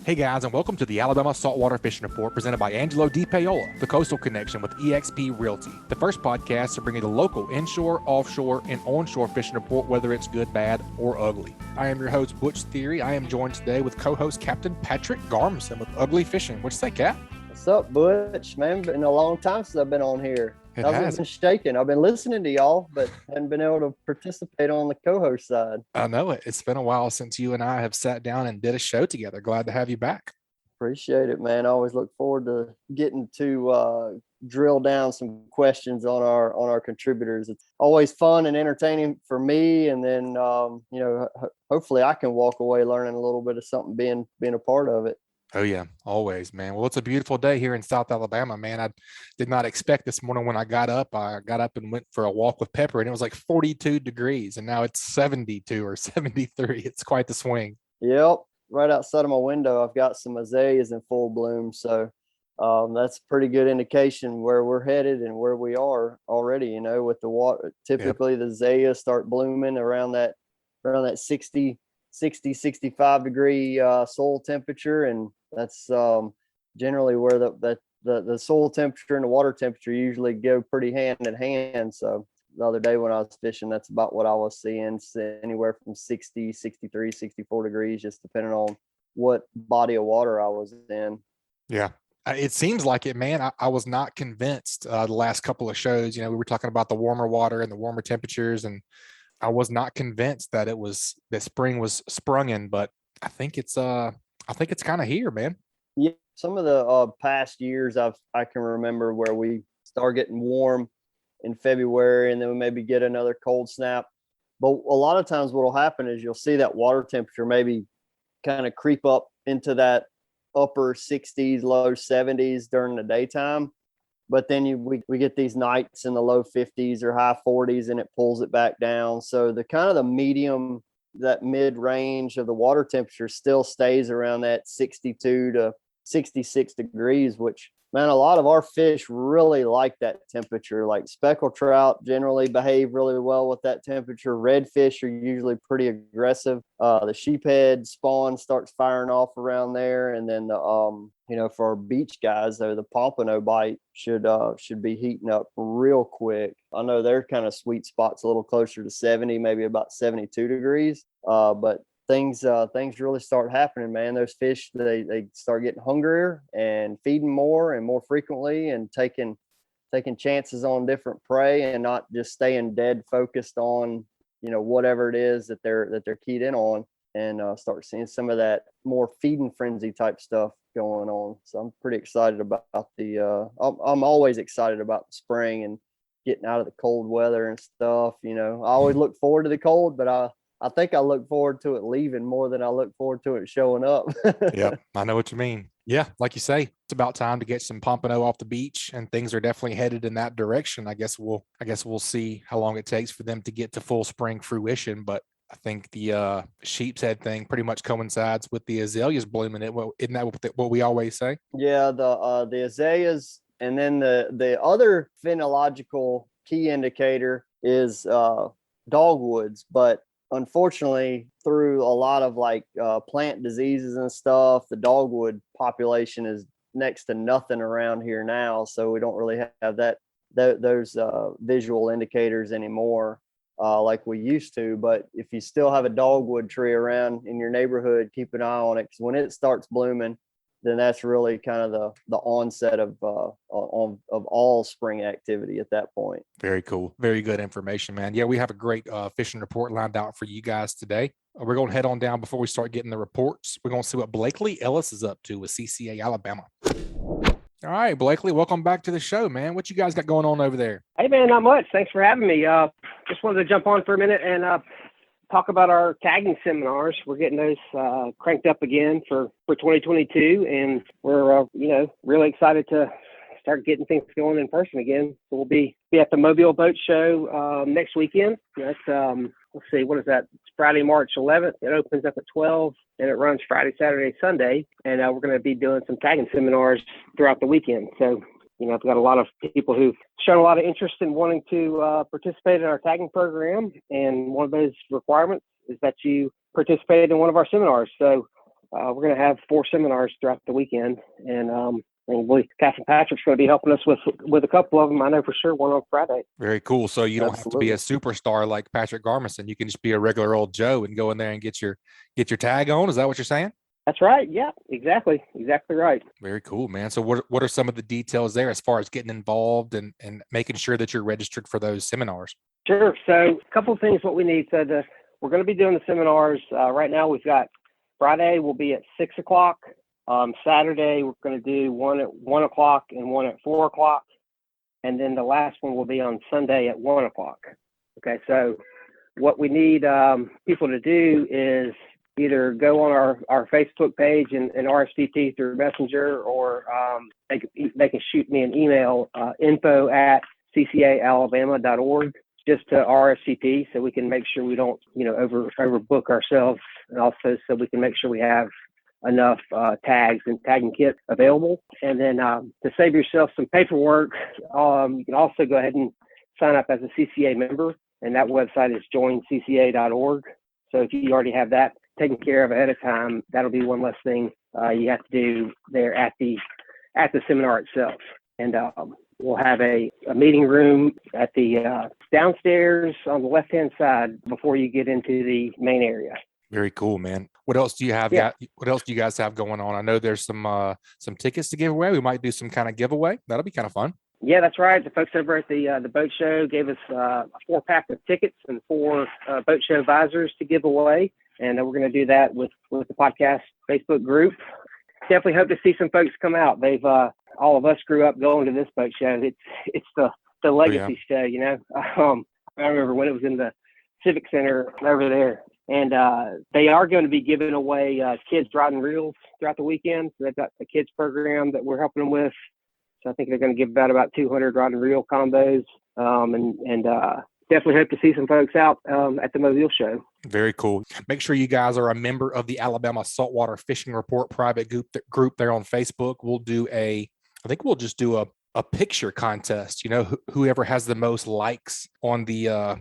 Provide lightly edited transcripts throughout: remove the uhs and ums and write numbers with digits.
Hey guys, and welcome to the Alabama Saltwater Fishing Report presented by Angelo DePaola, the Coastal Connection with eXp Realty. The first podcast to bring you the local inshore, offshore, and onshore fishing report, whether it's good, bad, or ugly. I am your host, Butch Thierry. I am joined today with co-host Captain Patric Garmeson with Ugly Fishing. What'd you say, Cap? What's up, Butch? Man, been a long time since I've been on here. I've been shaking. I've been listening to y'all, but hadn't been able to participate on the co-host side. I know it. It's been a while since you and I have sat down and did a show together. Glad to have you back. Appreciate it, man. I always look forward to getting to drill down some questions on our contributors. It's always fun and entertaining for me, and then hopefully I can walk away learning a little bit of something being a part of it. Oh yeah, always, man. Well, it's a beautiful day here in South Alabama, man. I did not expect this morning when I got up and went for a walk with Pepper, and it was like 42 degrees, and now it's 72 or 73. It's quite the swing. Yep. Right outside of my window, I've got some azaleas in full bloom. So that's a pretty good indication where we're headed and where we are already, with the water. Typically, The azaleas start blooming around that 60, 65 degree soil temperature. And that's generally where the soil temperature and the water temperature usually go pretty hand in hand. So the other day when I was fishing, that's about what I was seeing, anywhere from 60, 63, 64 degrees, just depending on what body of water I was in. Yeah. It seems like it, man. I was not convinced the last couple of shows. We were talking about the warmer water and the warmer temperatures, and I was not convinced that spring was sprung in, but I think it's kind of here, man. Yeah. Some of the past years I can remember where we start getting warm in February, and then we maybe get another cold snap. But a lot of times what will happen is you'll see that water temperature maybe kind of creep up into that upper 60s, low 70s during the daytime. But then we get these nights in the low 50s or high 40s, and it pulls it back down. So the kind of the medium, that mid range of the water temperature still stays around that 62 to 66 degrees, which, man, a lot of our fish really like that temperature. Like speckled trout generally behave really well with that temperature. Redfish are usually pretty aggressive. The sheephead spawn starts firing off around there, and then for our beach guys, though, the pompano bite should be heating up real quick. I know their kind of sweet spot's a little closer to 70, maybe about 72 degrees. But things really start happening, man. Those fish, they start getting hungrier and feeding more and more frequently, and taking chances on different prey, and not just staying dead focused on whatever it is that they're keyed in on, and start seeing some of that more feeding frenzy type stuff going on. So I'm pretty excited about I'm always excited about the spring and getting out of the cold weather and stuff. I always look forward to the cold, but I think I look forward to it leaving more than I look forward to it showing up. Yeah, I know what you mean. Yeah, like you say, it's about time to get some pompano off the beach, and things are definitely headed in that direction. I guess we'll see how long it takes for them to get to full spring fruition. But I think the sheep's head thing pretty much coincides with the azaleas blooming. Isn't that what we always say? Yeah, the azaleas, and then the other phenological key indicator is dogwoods, but unfortunately, through a lot of plant diseases and stuff, the dogwood population is next to nothing around here now. So we don't really have those visual indicators anymore like we used to. But if you still have a dogwood tree around in your neighborhood, keep an eye on it, because when it starts blooming, then that's really kind of the onset of all spring activity at that point. Very cool. Very good information, man. Yeah, we have a great fishing report lined out for you guys today. We're going to head on down before we start getting the reports. We're going to see what Blakely Ellis is up to with CCA Alabama. All right, Blakely, welcome back to the show, man. What you guys got going on over there? Hey, man, not much. Thanks for having me. Just wanted to jump on for a minute and talk about our tagging seminars. We're getting those cranked up again for 2022, and we're really excited to start getting things going in person again. So we'll be at the Mobile Boat Show next weekend. That's let's see, what is that? It's Friday, March 11th. It opens up at 12, and it runs Friday, Saturday, Sunday. And we're going to be doing some tagging seminars throughout the weekend. So I've got a lot of people who've shown a lot of interest in wanting to participate in our tagging program. And one of those requirements is that you participate in one of our seminars. So we're going to have 4 seminars throughout the weekend, and Capt and Patric's going to be helping us with a couple of them. I know for sure one on Friday. Very cool. So you don't have to be Absolutely. a superstar like Patric Garmeson. You can just be a regular old Joe and go in there and get your tag on. Is that what you're saying? That's right. Yeah, exactly right. Very cool, man. So what are some of the details there as far as getting involved and making sure that you're registered for those seminars? Sure. So a couple of things what we need. So we're going to be doing the seminars. Right now we've got Friday will be at 6 o'clock. Saturday we're going to do one at 1 o'clock and one at 4 o'clock. And then the last one will be on Sunday at 1 o'clock. Okay. So what we need people to do is either go on our Facebook page and RSVP through Messenger, or they can shoot me an email, info@ccaalabama.org, just to RSVP, so we can make sure we don't, overbook ourselves, and also so we can make sure we have enough tags and tagging kit available. And then to save yourself some paperwork, you can also go ahead and sign up as a CCA member, and that website is joincca.org. So if you already have that taken care of ahead of time, that'll be one less thing you have to do there at the seminar itself. And we'll have a meeting room at the downstairs on the left-hand side before you get into the main area. Very cool, man. What else do you have? Yeah. What else do you guys have going on? I know there's some tickets to give away. We might do some kind of giveaway. That'll be kind of fun. Yeah, that's right. The folks over at the boat show gave us a 4-pack of tickets and 4 boat show visors to give away. And we're going to do that with the podcast Facebook group. Definitely hope to see some folks come out. They've all of us grew up going to this boat show. It's the legacy show, I remember when it was in the Civic Center over there. And they are going to be giving away kids rod and reels throughout the weekend. So they've got a kids program that we're helping them with. So I think they're going to give about 200 rod and reel combos. And definitely hope to see some folks out at the Mobile show. Very cool. Make sure you guys are a member of the Alabama Saltwater Fishing Report private group there on Facebook. We'll just do a picture contest. Whoever has the most likes on the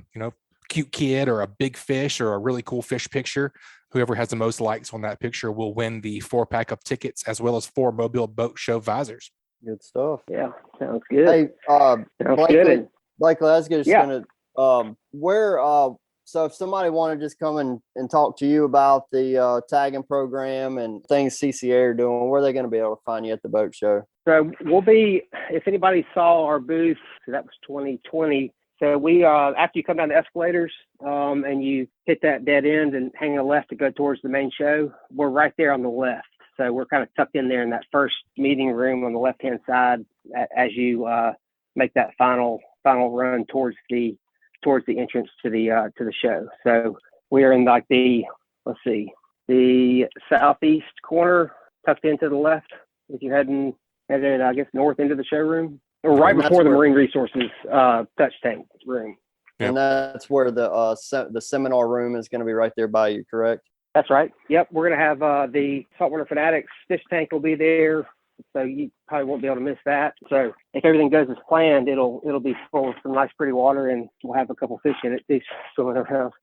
cute kid or a big fish or a really cool fish picture, whoever has the most likes on that picture will win the 4-pack of tickets as well as 4 Mobile Boat Show visors. Good stuff. Yeah, sounds good. Hey, Blakely, I was just gonna so if somebody wanted to just come and talk to you about the tagging program and things CCA are doing, where are they going to be able to find you at the boat show? So we'll be, if anybody saw our booth, so that was 2020. So we, after you come down the escalators and you hit that dead end and hang a left to go towards the main show, we're right there on the left. So we're kind of tucked in there in that first meeting room on the left-hand side as you make that final run towards the entrance to the show. So we are in like the southeast corner, tucked into the left. If you're headed, I guess, north into the showroom, or right before the Marine Resources touch tank room. Yep. And that's where the seminar room is going to be, right there by you, correct? That's right. Yep. We're going to have the Saltwater Fanatics fish tank will be there. So you probably won't be able to miss that. So if everything goes as planned, it'll be full of some nice, pretty water, and we'll have a couple fish in it too swimming around.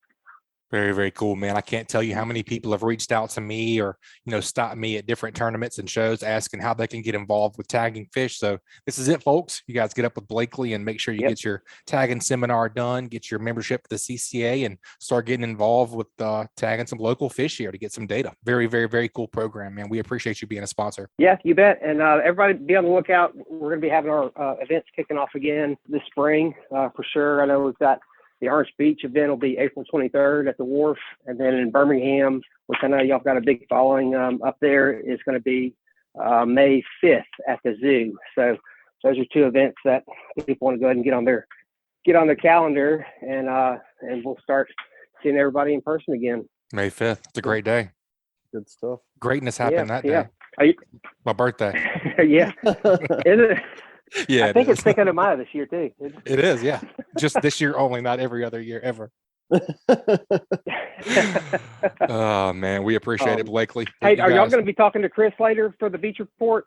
Very, very cool, man. I can't tell you how many people have reached out to me or, stopped me at different tournaments and shows asking how they can get involved with tagging fish. So this is it, folks. You guys get up with Blakely and make sure you get your tagging seminar done, get your membership to the CCA, and start getting involved with tagging some local fish here to get some data. Very, very, very cool program, man. We appreciate you being a sponsor. Yeah, you bet. And everybody be on the lookout. We're going to be having our events kicking off again this spring for sure. I know we've got the Orange Beach event will be April 23rd at the wharf. And then in Birmingham, which I know y'all got a big following up there, is going to be May 5th at the zoo. So those are 2 events that people want to go ahead and get on their calendar, and we'll start seeing everybody in person again. May 5th. It's a great day. Good stuff. Greatness happened that day. My birthday. Yeah. Is it? Yeah, I think it's Cinco de Mayo this year too. It is, yeah. Just this year only, not every other year ever. Oh man, we appreciate it, Blakely. Hey, are y'all going to be talking to Chris later for the beach report?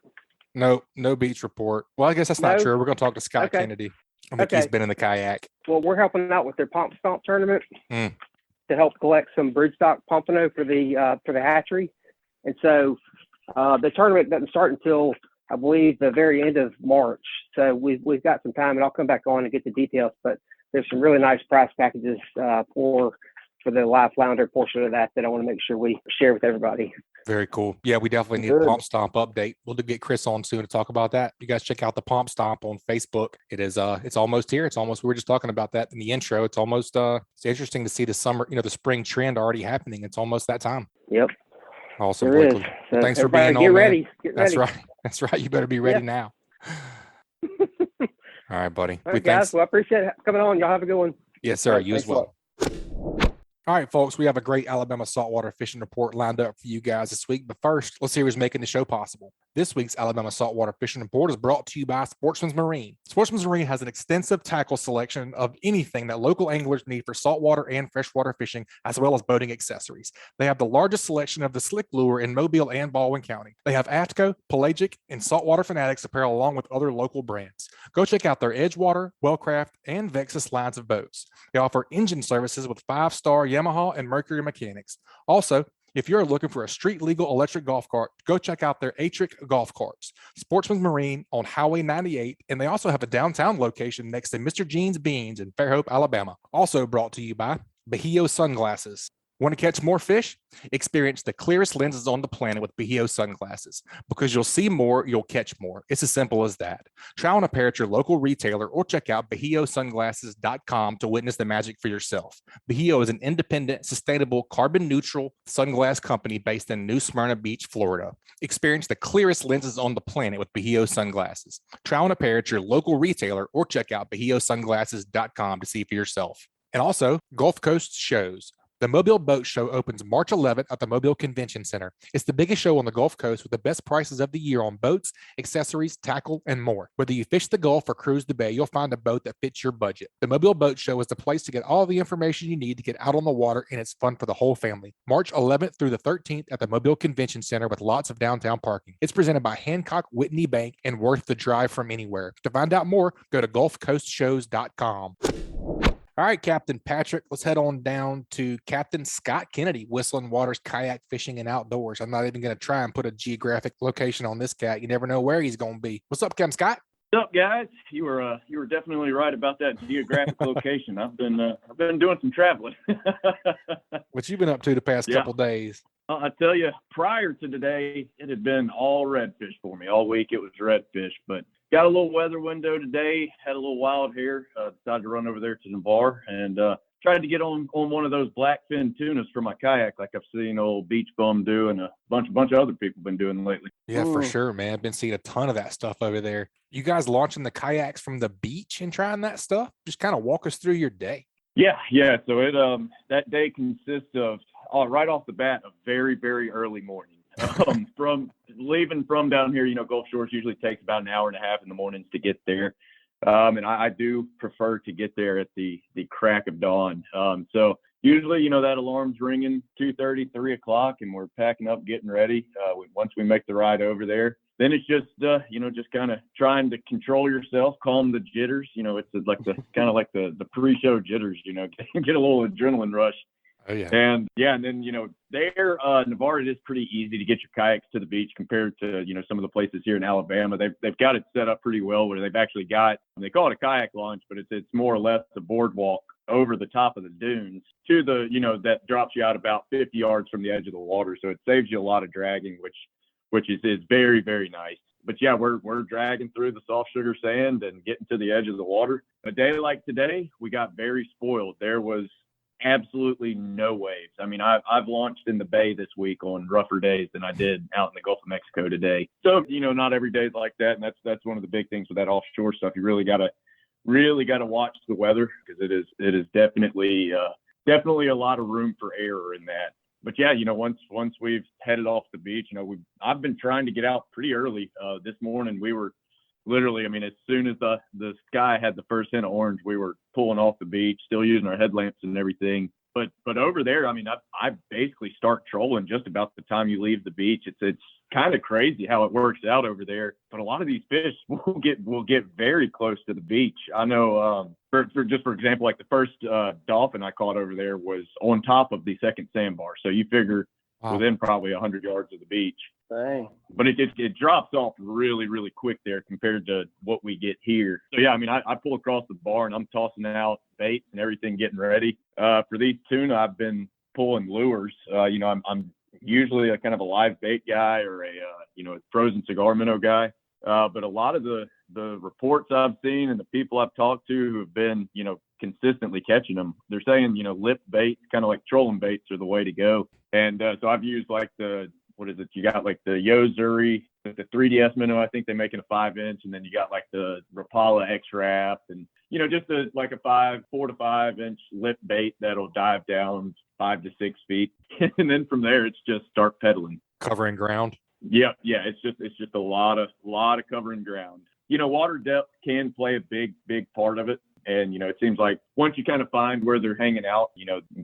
No beach report. Well, I guess that's not true. We're going to talk to Scott Kennedy. I think he's been in the kayak. Well, we're helping out with their Pomp Stomp tournament to help collect some broodstock pompano for the hatchery. And so the tournament doesn't start until, I believe, the very end of March. So we've got some time, and I'll come back on and get the details. But there's some really nice prize packages for the live flounder portion of that I want to make sure we share with everybody. Very cool. Yeah, we definitely need a Pomp Stomp update. We'll get Chris on soon to talk about that. You guys check out the Pomp Stomp on Facebook. It is it's almost here. It's almost, we were just talking about that in the intro. It's almost it's interesting to see the summer, the spring trend already happening. It's almost that time. Yep. Awesome. Blakely. So thanks for being on. Get ready. That's right. That's right. You better be ready now. All right, buddy. All right, guys. Well, I appreciate it coming on. Y'all have a good one. Yes, sir. You as well. All right, folks, we have a great Alabama saltwater fishing report lined up for you guys this week. But first, let's see who's making the show possible. This week's Alabama saltwater fishing report is brought to you by Sportsman's Marine. Sportsman's Marine has an extensive tackle selection of anything that local anglers need for saltwater and freshwater fishing, as well as boating accessories. They have the largest selection of the slick lure in Mobile and Baldwin County. They have AFTCO, Pelagic, and Saltwater Fanatics apparel along with other local brands. Go check out their Edgewater, Wellcraft, and Vexus lines of boats. They offer engine services with 5-star Yamaha and Mercury mechanics. Also, if you're looking for a street legal electric golf cart, go check out their Atric golf carts. Sportsman's Marine on Highway 98, and they also have a downtown location next to Mr. Jean's Beans in Fairhope, Alabama. Also brought to you by Bahio Sunglasses. Want to catch more fish? Experience the clearest lenses on the planet with Bahio Sunglasses. Because you'll see more, you'll catch more. It's as simple as that. Try on a pair at your local retailer or check out BahioSunglasses.com to witness the magic for yourself. Bahio is an independent, sustainable, carbon-neutral sunglass company based in New Smyrna Beach, Florida. Experience the clearest lenses on the planet with Bahio Sunglasses. Try on a pair at your local retailer or check out BahioSunglasses.com to see for yourself. And also, Gulf Coast shows. The Mobile Boat Show opens March 11th at the Mobile Convention Center. It's the biggest show on the Gulf Coast with the best prices of the year on boats, accessories, tackle, and more. Whether you fish the Gulf or cruise the Bay, you'll find a boat that fits your budget. The Mobile Boat Show is the place to get all the information you need to get out on the water, and it's fun for the whole family. March 11th through the 13th at the Mobile Convention Center with lots of downtown parking. It's presented by Hancock Whitney Bank and worth the drive from anywhere. To find out more, go to GulfCoastShows.com. All right, Captain Patrick, let's head on down to Captain Scott Kennedy, Whistling Waters Kayak Fishing and Outdoors. I'm not even going to try and put a geographic location on this cat. You never know where he's going to be. What's up, Captain Scott? What's up, guys? You were definitely right about that geographic location. I've been doing some traveling. What you been up to the past couple days? I tell you, prior to today, it had been all redfish for me all week. It was redfish, but got a little weather window today. Had a little wild here. Decided to run over there to the bar and tried to get on one of those blackfin tunas for my kayak, like I've seen old Beach Bum do, and a bunch of other people been doing lately. Yeah, for sure, man. I've been seeing a ton of that stuff over there. You guys launching the kayaks from the beach and trying that stuff? Just kind of walk us through your day. Yeah. So it that day consists of right off the bat a very, very early morning. From leaving from down here, Gulf Shores usually takes about an hour and a half in the mornings to get there. And I do prefer to get there at the crack of dawn. So usually, that alarm's ringing 2:30, 3 o'clock, and we're packing up, getting ready. Once we make the ride over there, then it's just, just kind of trying to control yourself, calm the jitters. It's like the pre-show jitters, get a little adrenaline rush. Oh, yeah. And then, there, Navarre, it is pretty easy to get your kayaks to the beach compared to, some of the places here in Alabama. They've got it set up pretty well where they've actually got, they call it a kayak launch, but it's more or less a boardwalk over the top of the dunes to the, that drops you out about 50 yards from the edge of the water. So it saves you a lot of dragging, which is very, very nice. But yeah, we're dragging through the soft sugar sand and getting to the edge of the water. A day like today, we got very spoiled. There was absolutely no waves. I mean, I've launched in the bay this week on rougher days than I did out in the Gulf of Mexico today. So, not every day is like that. And that's one of the big things with that offshore stuff. You really got to watch the weather, because it is definitely a lot of room for error in that. But yeah, once we've headed off the beach, I've been trying to get out pretty early. This morning we were literally, as soon as the sky had the first hint of orange, we were pulling off the beach, still using our headlamps and everything. But over there, I basically start trolling just about the time you leave the beach. It's kind of crazy how it works out over there. But a lot of these fish will get very close to the beach. I know, for example, like the first dolphin I caught over there was on top of the second sandbar. So you figure Wow. within probably 100 yards of the beach. Dang. But it drops off really, really quick there compared to what we get here. So, yeah, I mean, I pull across the bar and I'm tossing out baits and everything, getting ready. For these tuna, I've been pulling lures. I'm usually a kind of a live bait guy or a frozen cigar minnow guy. But a lot of the reports I've seen and the people I've talked to who have been, consistently catching them, they're saying, lip baits, kind of like trolling baits, are the way to go. And so I've used like you got like the Yo-Zuri, the 3DS minnow, I think they make it a 5-inch, and then you got like the DePaola X-Wrap, and just a 4 to 5 inch lip bait that'll dive down 5 to 6 feet, and then from there it's just start pedaling, Covering ground. Yeah, it's just a lot of covering ground. Water depth can play a big part of it. And, it seems like once you kind of find where they're hanging out,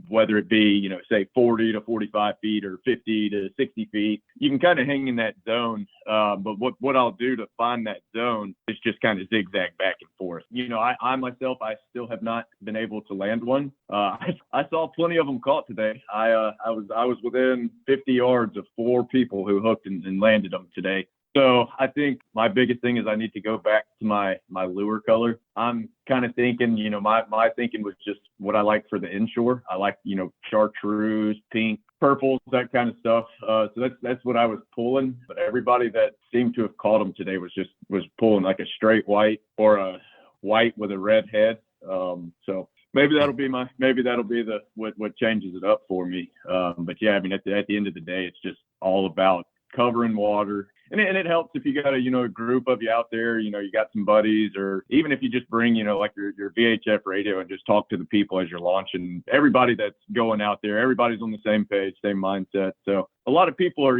whether it be, say 40 to 45 feet or 50 to 60 feet, you can kind of hang in that zone. But what I'll do to find that zone is just kind of zigzag back and forth. I myself, I still have not been able to land one. I saw plenty of them caught today. I was within 50 yards of 4 people who hooked and landed them today. So I think my biggest thing is I need to go back to my lure color. I'm kind of thinking, my thinking was just what I like for the inshore. I like, chartreuse, pink, purples, that kind of stuff. So that's what I was pulling. But everybody that seemed to have caught them today was pulling like a straight white or a white with a red head. So maybe that'll be what changes it up for me. But yeah, I mean, at the end of the day, it's just all about covering water. And it helps if you got a group of you out there, you got some buddies, or even if you just bring, like your VHF radio and just talk to the people as you're launching. Everybody that's going out there, everybody's on the same page, same mindset. So a lot of people are,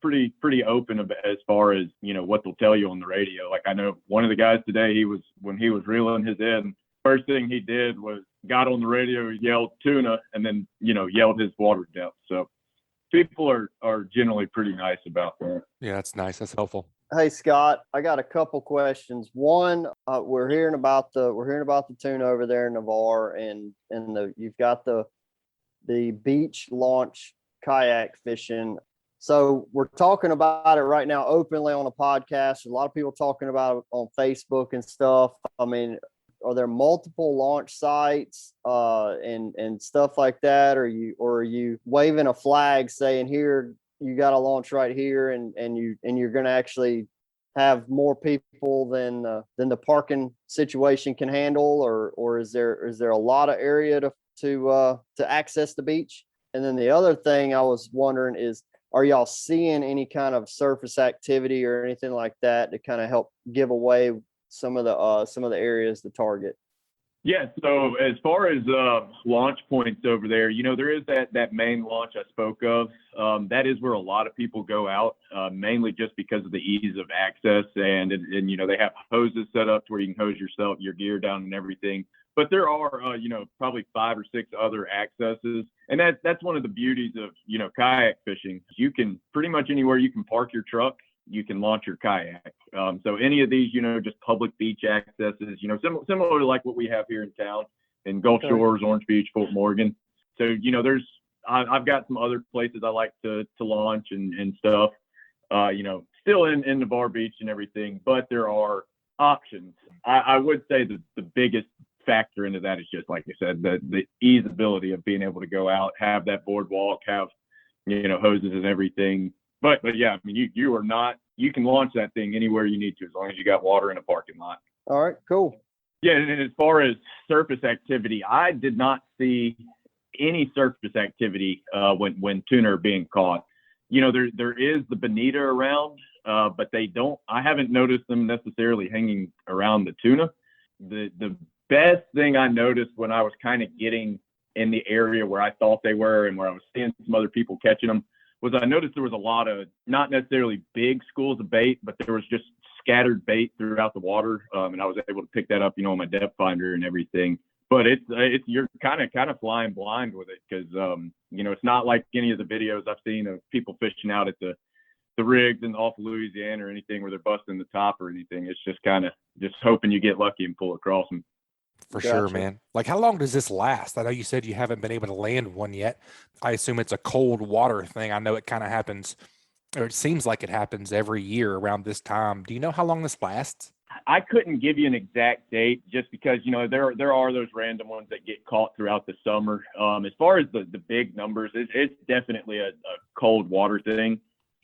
pretty open as far as, what they'll tell you on the radio. Like I know one of the guys today, when he was reeling his in, first thing he did was got on the radio, yelled tuna, and then, yelled his water depth. So people are generally pretty nice about that. Yeah, that's nice. That's helpful. Hey Scott, I got a couple questions. One, we're hearing about the tuna over there in Navarre, and you've got the beach launch kayak fishing. So we're talking about it right now openly on a podcast. A lot of people talking about it on Facebook and stuff. I mean, are there multiple launch sites and stuff like that? Or are you waving a flag saying, here, you got to launch right here, and you're going to actually have more people than the parking situation can handle, or is there a lot of area to access the beach? And then the other thing I was wondering is, are y'all seeing any kind of surface activity or anything like that to kind of help give away some of the areas to target? Yeah, so as far as launch points over there, there is that main launch I spoke of. That is where a lot of people go out, mainly just because of the ease of access, and they have hoses set up to where you can hose your gear down and everything. But there are probably 5 or 6 other accesses, and that's one of the beauties of kayak fishing. You can pretty much anywhere you can park your truck, you can launch your kayak. So any of these, just public beach accesses, similar to like what we have here in town in Gulf Shores, Orange Beach, Fort Morgan. So, I've got some other places I like to launch and stuff, still in Navarre Beach and everything, but there are options. I would say the biggest factor into that is just, like I said, the easeability of being able to go out, have that boardwalk, have, hoses and everything. But yeah, I mean, you can launch that thing anywhere you need to, as long as you got water in a parking lot. All right, cool. Yeah, and as far as surface activity, I did not see any surface activity when tuna are being caught. There is the bonita around, but I haven't noticed them necessarily hanging around the tuna. The best thing I noticed when I was kind of getting in the area where I thought they were and where I was seeing some other people catching them was I noticed there was a lot of not necessarily big schools of bait, but there was just scattered bait throughout the water. And I was able to pick that up, on my depth finder and everything. But it's you're kind of flying blind with it because, it's not like any of the videos I've seen of people fishing out at the rigs and off Louisiana or anything where they're busting the top or anything. It's just kind of just hoping you get lucky and pull across them. For sure, Gotcha. man. Like, how long does this last? I know you said you haven't been able to land one yet. I assume it's a cold water thing. I know it kind of happens, or it seems like it happens every year around this time. Do you know how long this lasts? I couldn't give you an exact date just because, there are those random ones that get caught throughout the summer. As far as the big numbers, it's definitely a cold water thing.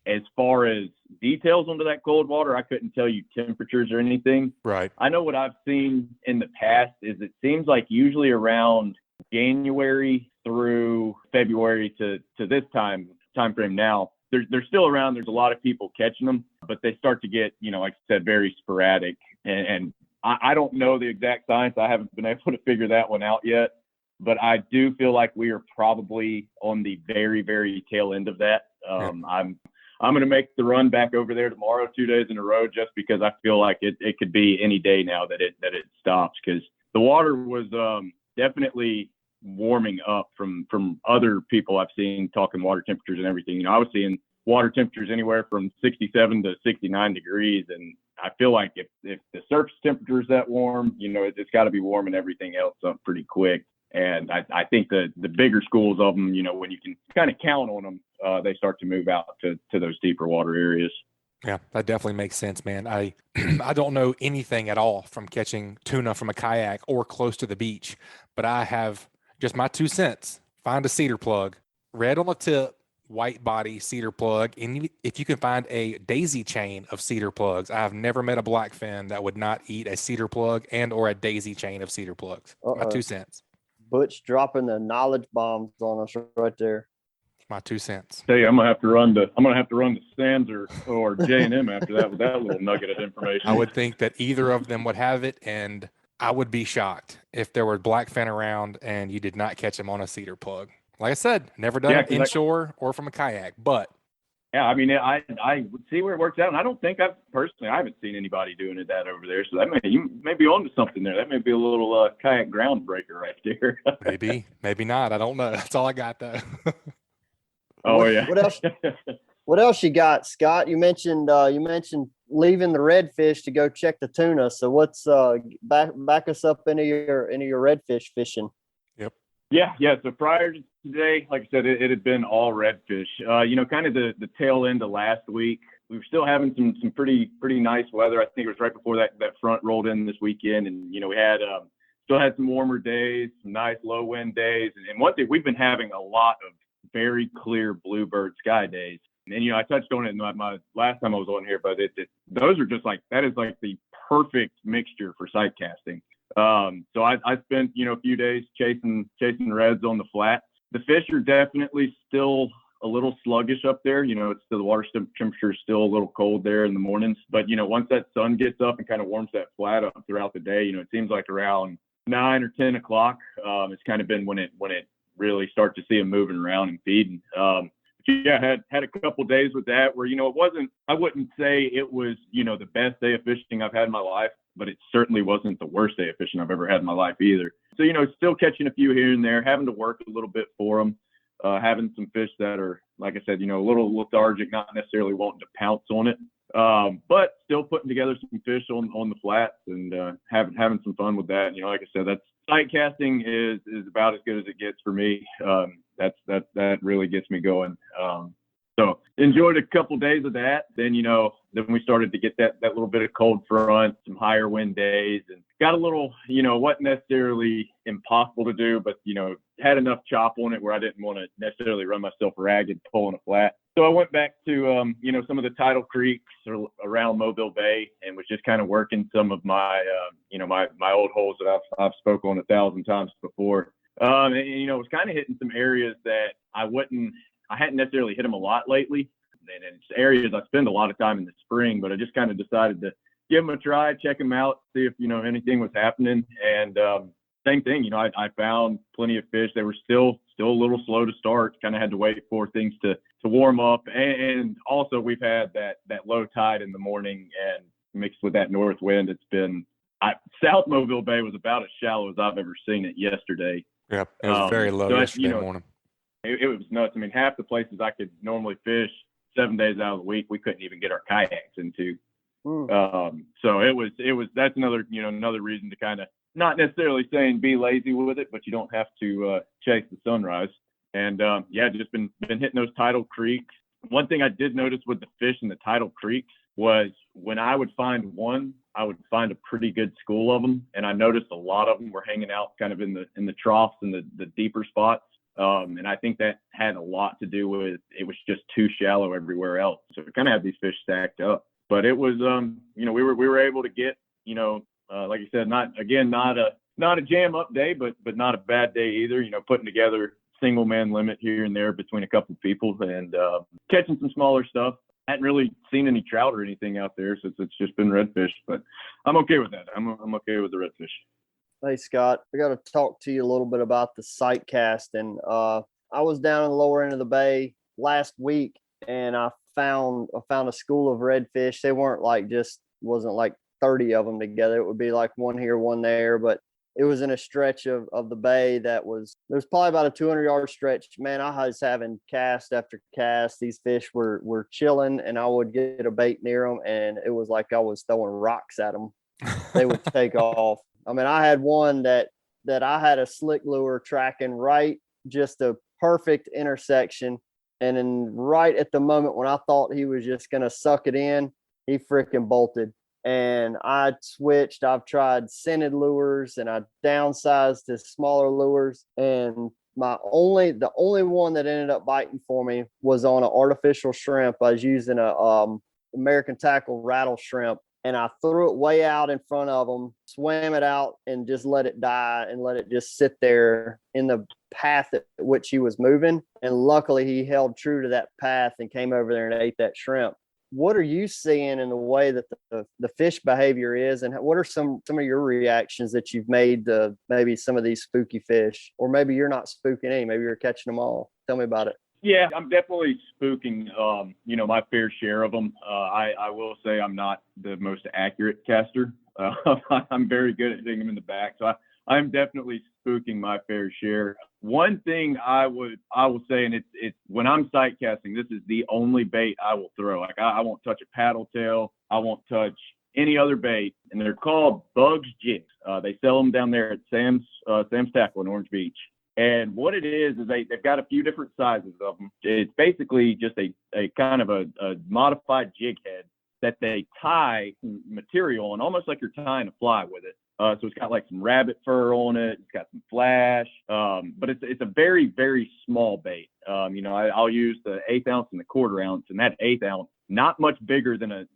As far as details onto that cold water, I couldn't tell you temperatures or anything. Right. I know what I've seen in the past is it seems like usually around January through February to this time frame now, they're still around. There's a lot of people catching them, but they start to get, like I said, very sporadic. And I don't know the exact science. I haven't been able to figure that one out yet, but I do feel like we are probably on the very, very tail end of that. I'm going to make the run back over there tomorrow, 2 days in a row, just because I feel like it could be any day now that it stops, because the water was definitely warming up from other people I've seen talking water temperatures and everything. I was seeing water temperatures anywhere from 67 to 69 degrees. And I feel like if the surface temperature is that warm, it's got to be warming everything else up pretty quick. And I think the bigger schools of them, when you can kind of count on them, they start to move out to those deeper water areas. Yeah, that definitely makes sense, man. I I don't know anything at all from catching tuna from a kayak or close to the beach, but I have just my 2 cents. Find a cedar plug, red on the tip, white body cedar plug. And if you can find a daisy chain of cedar plugs, I have never met a blackfin that would not eat a cedar plug and or a daisy chain of cedar plugs. My 2 cents. Butch dropping the knowledge bombs on us right there. My 2 cents. Tell you, I'm gonna have to run to Sands or J&M after that with that little nugget of information. I would think that either of them would have it, and I would be shocked if there were blackfin around and you did not catch them on a cedar plug. Like I said, never done it inshore or from a kayak, but yeah, I mean, I would see where it works out, and I don't think I haven't seen anybody doing that over there. So you may be onto something there. That may be a little kayak groundbreaker right there. maybe not. I don't know. That's all I got though. Oh yeah. What else you got, Scott? You mentioned leaving the redfish to go check the tuna. So what's back us up into your redfish fishing? Yep. Yeah. So prior to today, like I said, it had been all redfish. Kind of the tail end of last week. We were still having some pretty nice weather. I think it was right before that front rolled in this weekend, and we had still had some warmer days, some nice low wind days, and one thing, we've been having a lot of very clear bluebird sky days. And I touched on it in my last time I was on here, but those are just that is like the perfect mixture for sight casting. So I spent a few days chasing reds on the flat. The fish are definitely still a little sluggish up there. It's still, the water temperature is still a little cold there in the mornings, but once that sun gets up and kind of warms that flat up throughout the day, it seems like around 9 or 10 o'clock, it's kind of been when it really start to see them moving around and feeding. Had a couple days with that where, I wouldn't say it was, the best day of fishing I've had in my life, but it certainly wasn't the worst day of fishing I've ever had in my life either. So, still catching a few here and there, having to work a little bit for them, having some fish that are, like I said, a little lethargic, not necessarily wanting to pounce on it, but still putting together some fish on the flats and having some fun with that. Like I said, that's sight casting is about as good as it gets for me. That really gets me going. So enjoyed a couple days of that. Then we started to get that little bit of cold front, some higher wind days, and got a little, wasn't necessarily impossible to do, but had enough chop on it where I didn't want to necessarily run myself ragged pulling a flat. So I went back to some of the tidal creeks around Mobile Bay and was just kind of working some of my my old holes that I've spoke on 1,000 times before. And was kind of hitting some areas that I hadn't necessarily hit them a lot lately. And it's areas I spend a lot of time in the spring, but I just kind of decided to give them a try, check them out, see if, anything was happening. And same thing, I found plenty of fish. They were still a little slow to start, kind of had to wait for things to warm up. And also we've had that low tide in the morning, and mixed with that north wind, it's been South Mobile Bay was about as shallow as I've ever seen it yesterday. Yeah, it was very low yesterday morning. It was nuts. I mean, half the places I could normally fish 7 days out of the week, we couldn't even get our kayaks into. So that's another reason to kind of not necessarily saying be lazy with it, but you don't have to chase the sunrise. And just been hitting those tidal creeks. One thing I did notice with the fish in the tidal creeks was when I would find one, I would find a pretty good school of them. And I noticed a lot of them were hanging out kind of in the troughs and the deeper spots. And I think that had a lot to do with it was just too shallow everywhere else. So we kind of had these fish stacked up. But it was, we were able to get, like you said, not a jam up day, but not a bad day either. Putting together single man limit here and there between a couple of people and catching some smaller stuff. Hadn't really seen any trout or anything out there since it's just been redfish, but I'm okay with that. I'm okay with the redfish. Hey, Scott, I got to talk to you a little bit about the sight casting. I was down in the lower end of the bay last week, and I found a school of redfish. They weren't wasn't like 30 of them together. It would be like one here, one there, but it was in a stretch of the bay there was probably about a 200-yard stretch. Man, I was having cast after cast. These fish were chilling, and I would get a bait near them, and it was like I was throwing rocks at them. They would take off. I mean, I had one that I had a slick lure tracking right, just a perfect intersection. And then right at the moment when I thought he was just going to suck it in, he freaking bolted. And I switched. I've tried scented lures and I downsized to smaller lures. And the only one that ended up biting for me was on an artificial shrimp. I was using a American Tackle rattle shrimp. And I threw it way out in front of him, swam it out, and just let it die and let it just sit there in the path at which he was moving. And luckily, he held true to that path and came over there and ate that shrimp. What are you seeing in the way that the fish behavior is, and what are some of your reactions that you've made to maybe some of these spooky fish? Or maybe you're not spooking any, maybe you're catching them all. Tell me about it. Yeah, I'm definitely spooking, my fair share of them. I will say I'm not the most accurate caster. I'm very good at hitting them in the back. So I'm definitely spooking my fair share. One thing I will say, and it's when I'm sight casting, this is the only bait I will throw. Like I won't touch a paddle tail. I won't touch any other bait. And they're called Bugs Jigs. They sell them down there at Sam's Tackle in Orange Beach. And what it is they've got a few different sizes of them. It's basically just a kind of a modified jig head that they tie material on, almost like you're tying a fly with it. So it's got like some rabbit fur on it. It's got some flash, but it's a very, very small bait. I'll use the 1/8 ounce and the 1/4 ounce, and that 1/8 ounce, not much bigger than a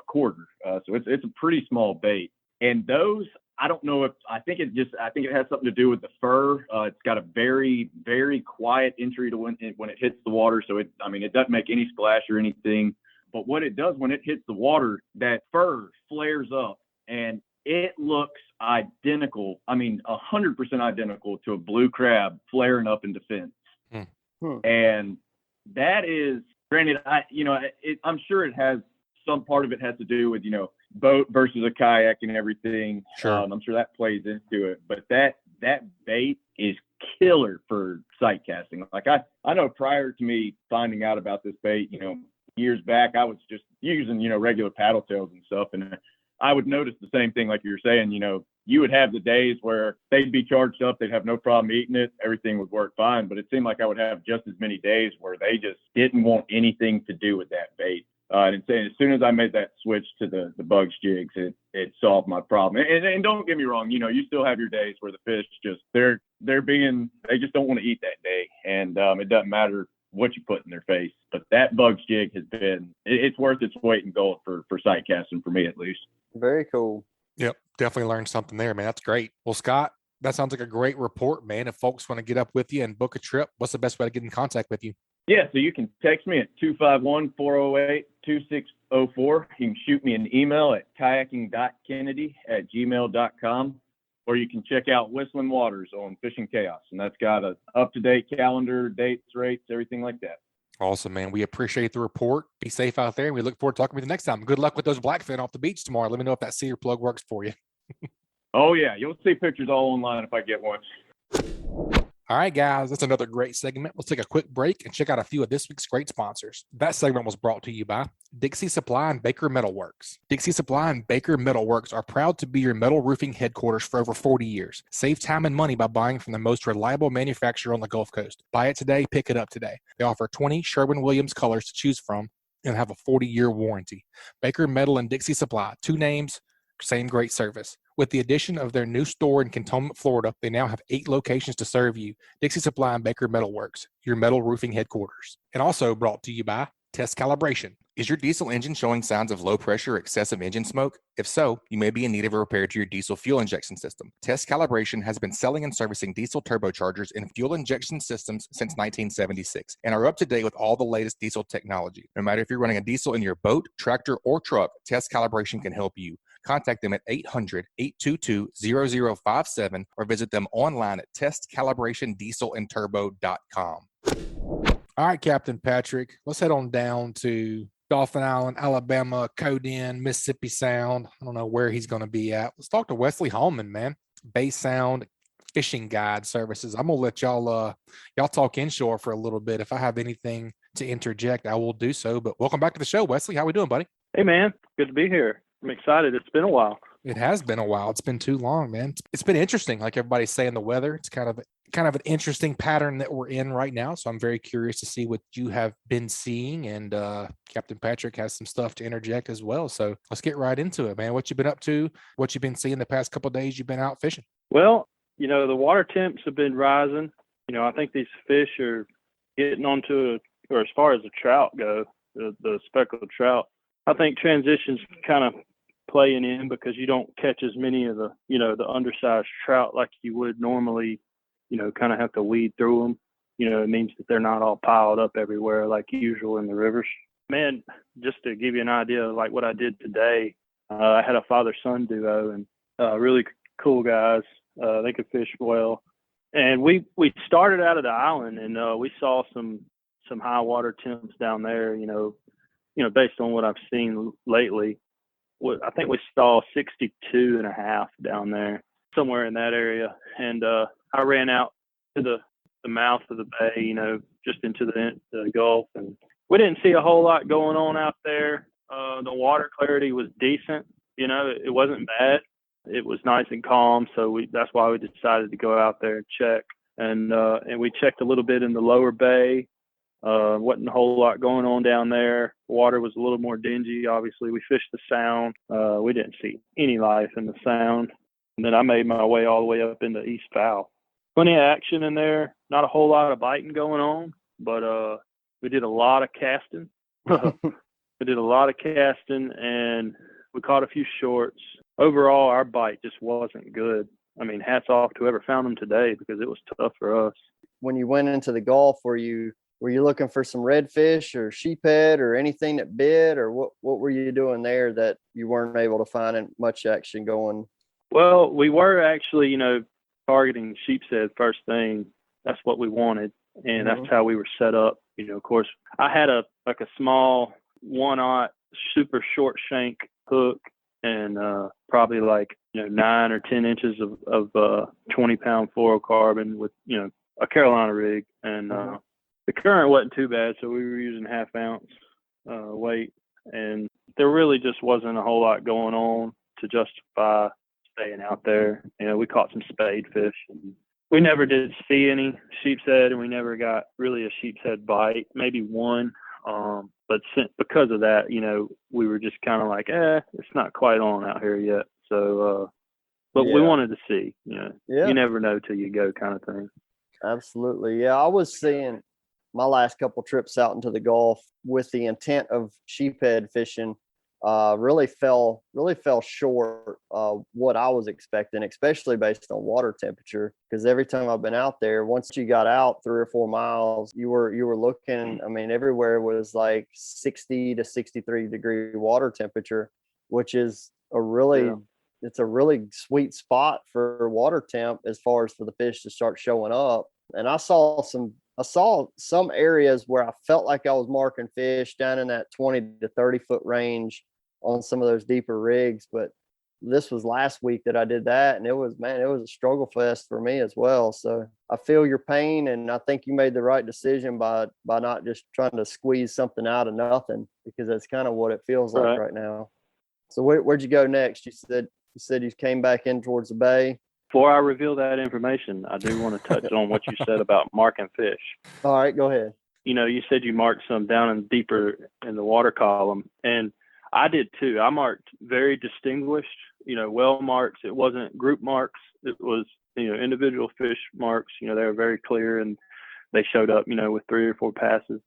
quarter. So it's a pretty small bait. And those, I don't know I think it has something to do with the fur. It's got a very, very quiet entry to when it hits the water. So it doesn't make any splash or anything. But what it does when it hits the water, that fur flares up and it looks identical. 100% identical to a blue crab flaring up in defense. And that is, granted, I'm sure it has some part of it has to do with, boat versus a kayak and everything. Sure. I'm sure that plays into it, but that bait is killer for sight casting. Like I know prior to me finding out about this bait, years back, I was just using, regular paddle tails and stuff. And I would notice the same thing, like you were saying, you would have the days where they'd be charged up. They'd have no problem eating it. Everything would work fine. But it seemed like I would have just as many days where they just didn't want anything to do with that bait. And saying as soon as I made that switch to the Bugs Jigs, it solved my problem. And don't get me wrong, you still have your days where the fish just they just don't want to eat that day, and it doesn't matter what you put in their face. But that Bugs Jig has been it's worth its weight in gold for sight casting for me at least. Very cool. Yep, definitely learned something there, man. That's great. Well, Scott, that sounds like a great report, man. If folks want to get up with you and book a trip, what's the best way to get in contact with you? Yeah, so you can text me at 251-408-2604. You can shoot me an email at kayaking.kennedy@gmail.com, or you can check out Whistling Waters on Fishing Chaos, and that's got an up-to-date calendar, dates, rates, everything like that. Awesome, man. We appreciate the report. Be safe out there, and we look forward to talking with you next time. Good luck with those blackfin off the beach tomorrow. Let me know if that sear plug works for you. Oh, yeah. You'll see pictures all online if I get one. All right, guys, that's another great segment. Let's take a quick break and check out a few of this week's great sponsors. That segment was brought to you by Dixie Supply and Baker Metalworks. Dixie Supply and Baker Metalworks are proud to be your metal roofing headquarters for over 40 years. Save time and money by buying from the most reliable manufacturer on the Gulf Coast. Buy it today, pick it up today. They offer 20 Sherwin-Williams colors to choose from and have a 40-year warranty. Baker Metal and Dixie Supply, two names, same great service. With the addition of their new store in Cantonment, Florida, they now have 8 locations to serve you. Dixie Supply and Baker Metalworks, your metal roofing headquarters. And also brought to you by Test Calibration. Is your diesel engine showing signs of low pressure or excessive engine smoke? If so, you may be in need of a repair to your diesel fuel injection system. Test Calibration has been selling and servicing diesel turbochargers and fuel injection systems since 1976 and are up to date with all the latest diesel technology. No matter if you're running a diesel in your boat, tractor, or truck, Test Calibration can help you. Contact them at 800-822-0057 or visit them online at testcalibratindieselandturbo.com. All right, Captain Patric, let's head on down to Dolphin Island, Alabama, Coden, Mississippi Sound. I don't know where he's going to be at. Let's talk to Wesley Hallman, man. Bay Sound Fishing Guide Services. I'm going to let y'all talk inshore for a little bit. If I have anything to interject, I will do so. But welcome back to the show, Wesley. How we doing, buddy? Hey, man. Good to be here. I'm excited. It's been a while. It has been a while. It's been too long, man. It's been interesting. Like everybody's saying, the weather, it's kind of an interesting pattern that we're in right now. So I'm very curious to see what you have been seeing. And Captain Patric has some stuff to interject as well. So let's get right into it, man. What you been up to? What you been seeing the past couple of days you've been out fishing? Well, the water temps have been rising. I think these fish are getting onto, or as far as the trout go, the speckled trout, I think transitions kind of playing in because you don't catch as many of the, the undersized trout like you would normally, kind of have to weed through them. It means that they're not all piled up everywhere like usual in the rivers. Man, just to give you an idea of like what I did today, I had a father-son duo and really cool guys. They could fish well. And we started out of the island and we saw some high water temps down there, based on what I've seen lately. I think we saw 62.5 down there, somewhere in that area. And I ran out to the mouth of the bay, just into the Gulf. And we didn't see a whole lot going on out there. The water clarity was decent. It wasn't bad. It was nice and calm. So that's why we decided to go out there and check. And we checked a little bit in the lower bay. Wasn't a whole lot going on down there. Water was a little more dingy. Obviously, we fished the sound. We didn't see any life in the sound. And then I made my way all the way up into East Fowl. Plenty of action in there. Not a whole lot of biting going on, but we did a lot of casting. We did a lot of casting, and we caught a few shorts. Overall, our bite just wasn't good. I mean, hats off to whoever found them today because it was tough for us. When you went into the Gulf, were you looking for some redfish or sheephead or anything that bit, or what were you doing there that you weren't able to find much action going? Well, we were actually, targeting sheepshead first thing. That's what we wanted, and that's how we were set up. Of course, I had a small 1/0 super short shank hook and probably 9 or 10 inches of 20-pound fluorocarbon with a Carolina rig, and the current wasn't too bad, so we were using 1/2 ounce weight, and there really just wasn't a whole lot going on to justify staying out there. We caught some spade fish, and we never did see any sheepshead, and we never got really a sheepshead bite, maybe one. But because of that, we were just kind of like, it's not quite on out here yet. So, but we wanted to see, you never know till you go kind of thing. Absolutely. Yeah. I was seeing my last couple trips out into the Gulf with the intent of sheephead fishing, really fell short of what I was expecting, especially based on water temperature. Because every time I've been out there, once you got out 3 or 4 miles, you were looking. I mean, everywhere was like 60 to 63 degree water temperature, which is it's a really sweet spot for water temp as far as for the fish to start showing up. And I saw some areas where I felt like I was marking fish down in that 20 to 30 foot range on some of those deeper rigs, but this was last week that I did that, and it was a struggle fest for me as well. So I feel your pain, and I think you made the right decision by not just trying to squeeze something out of nothing, because that's kind of what it feels like right now. So where'd you go next? You said you came back in towards the bay. Before I reveal that information, I do want to touch on what you said about marking fish. All right, go ahead. You said you marked some down and deeper in the water column, and I did too. I marked very distinguished, well marks. It wasn't group marks. It was, individual fish marks. They were very clear, and they showed up, with 3 or 4 passes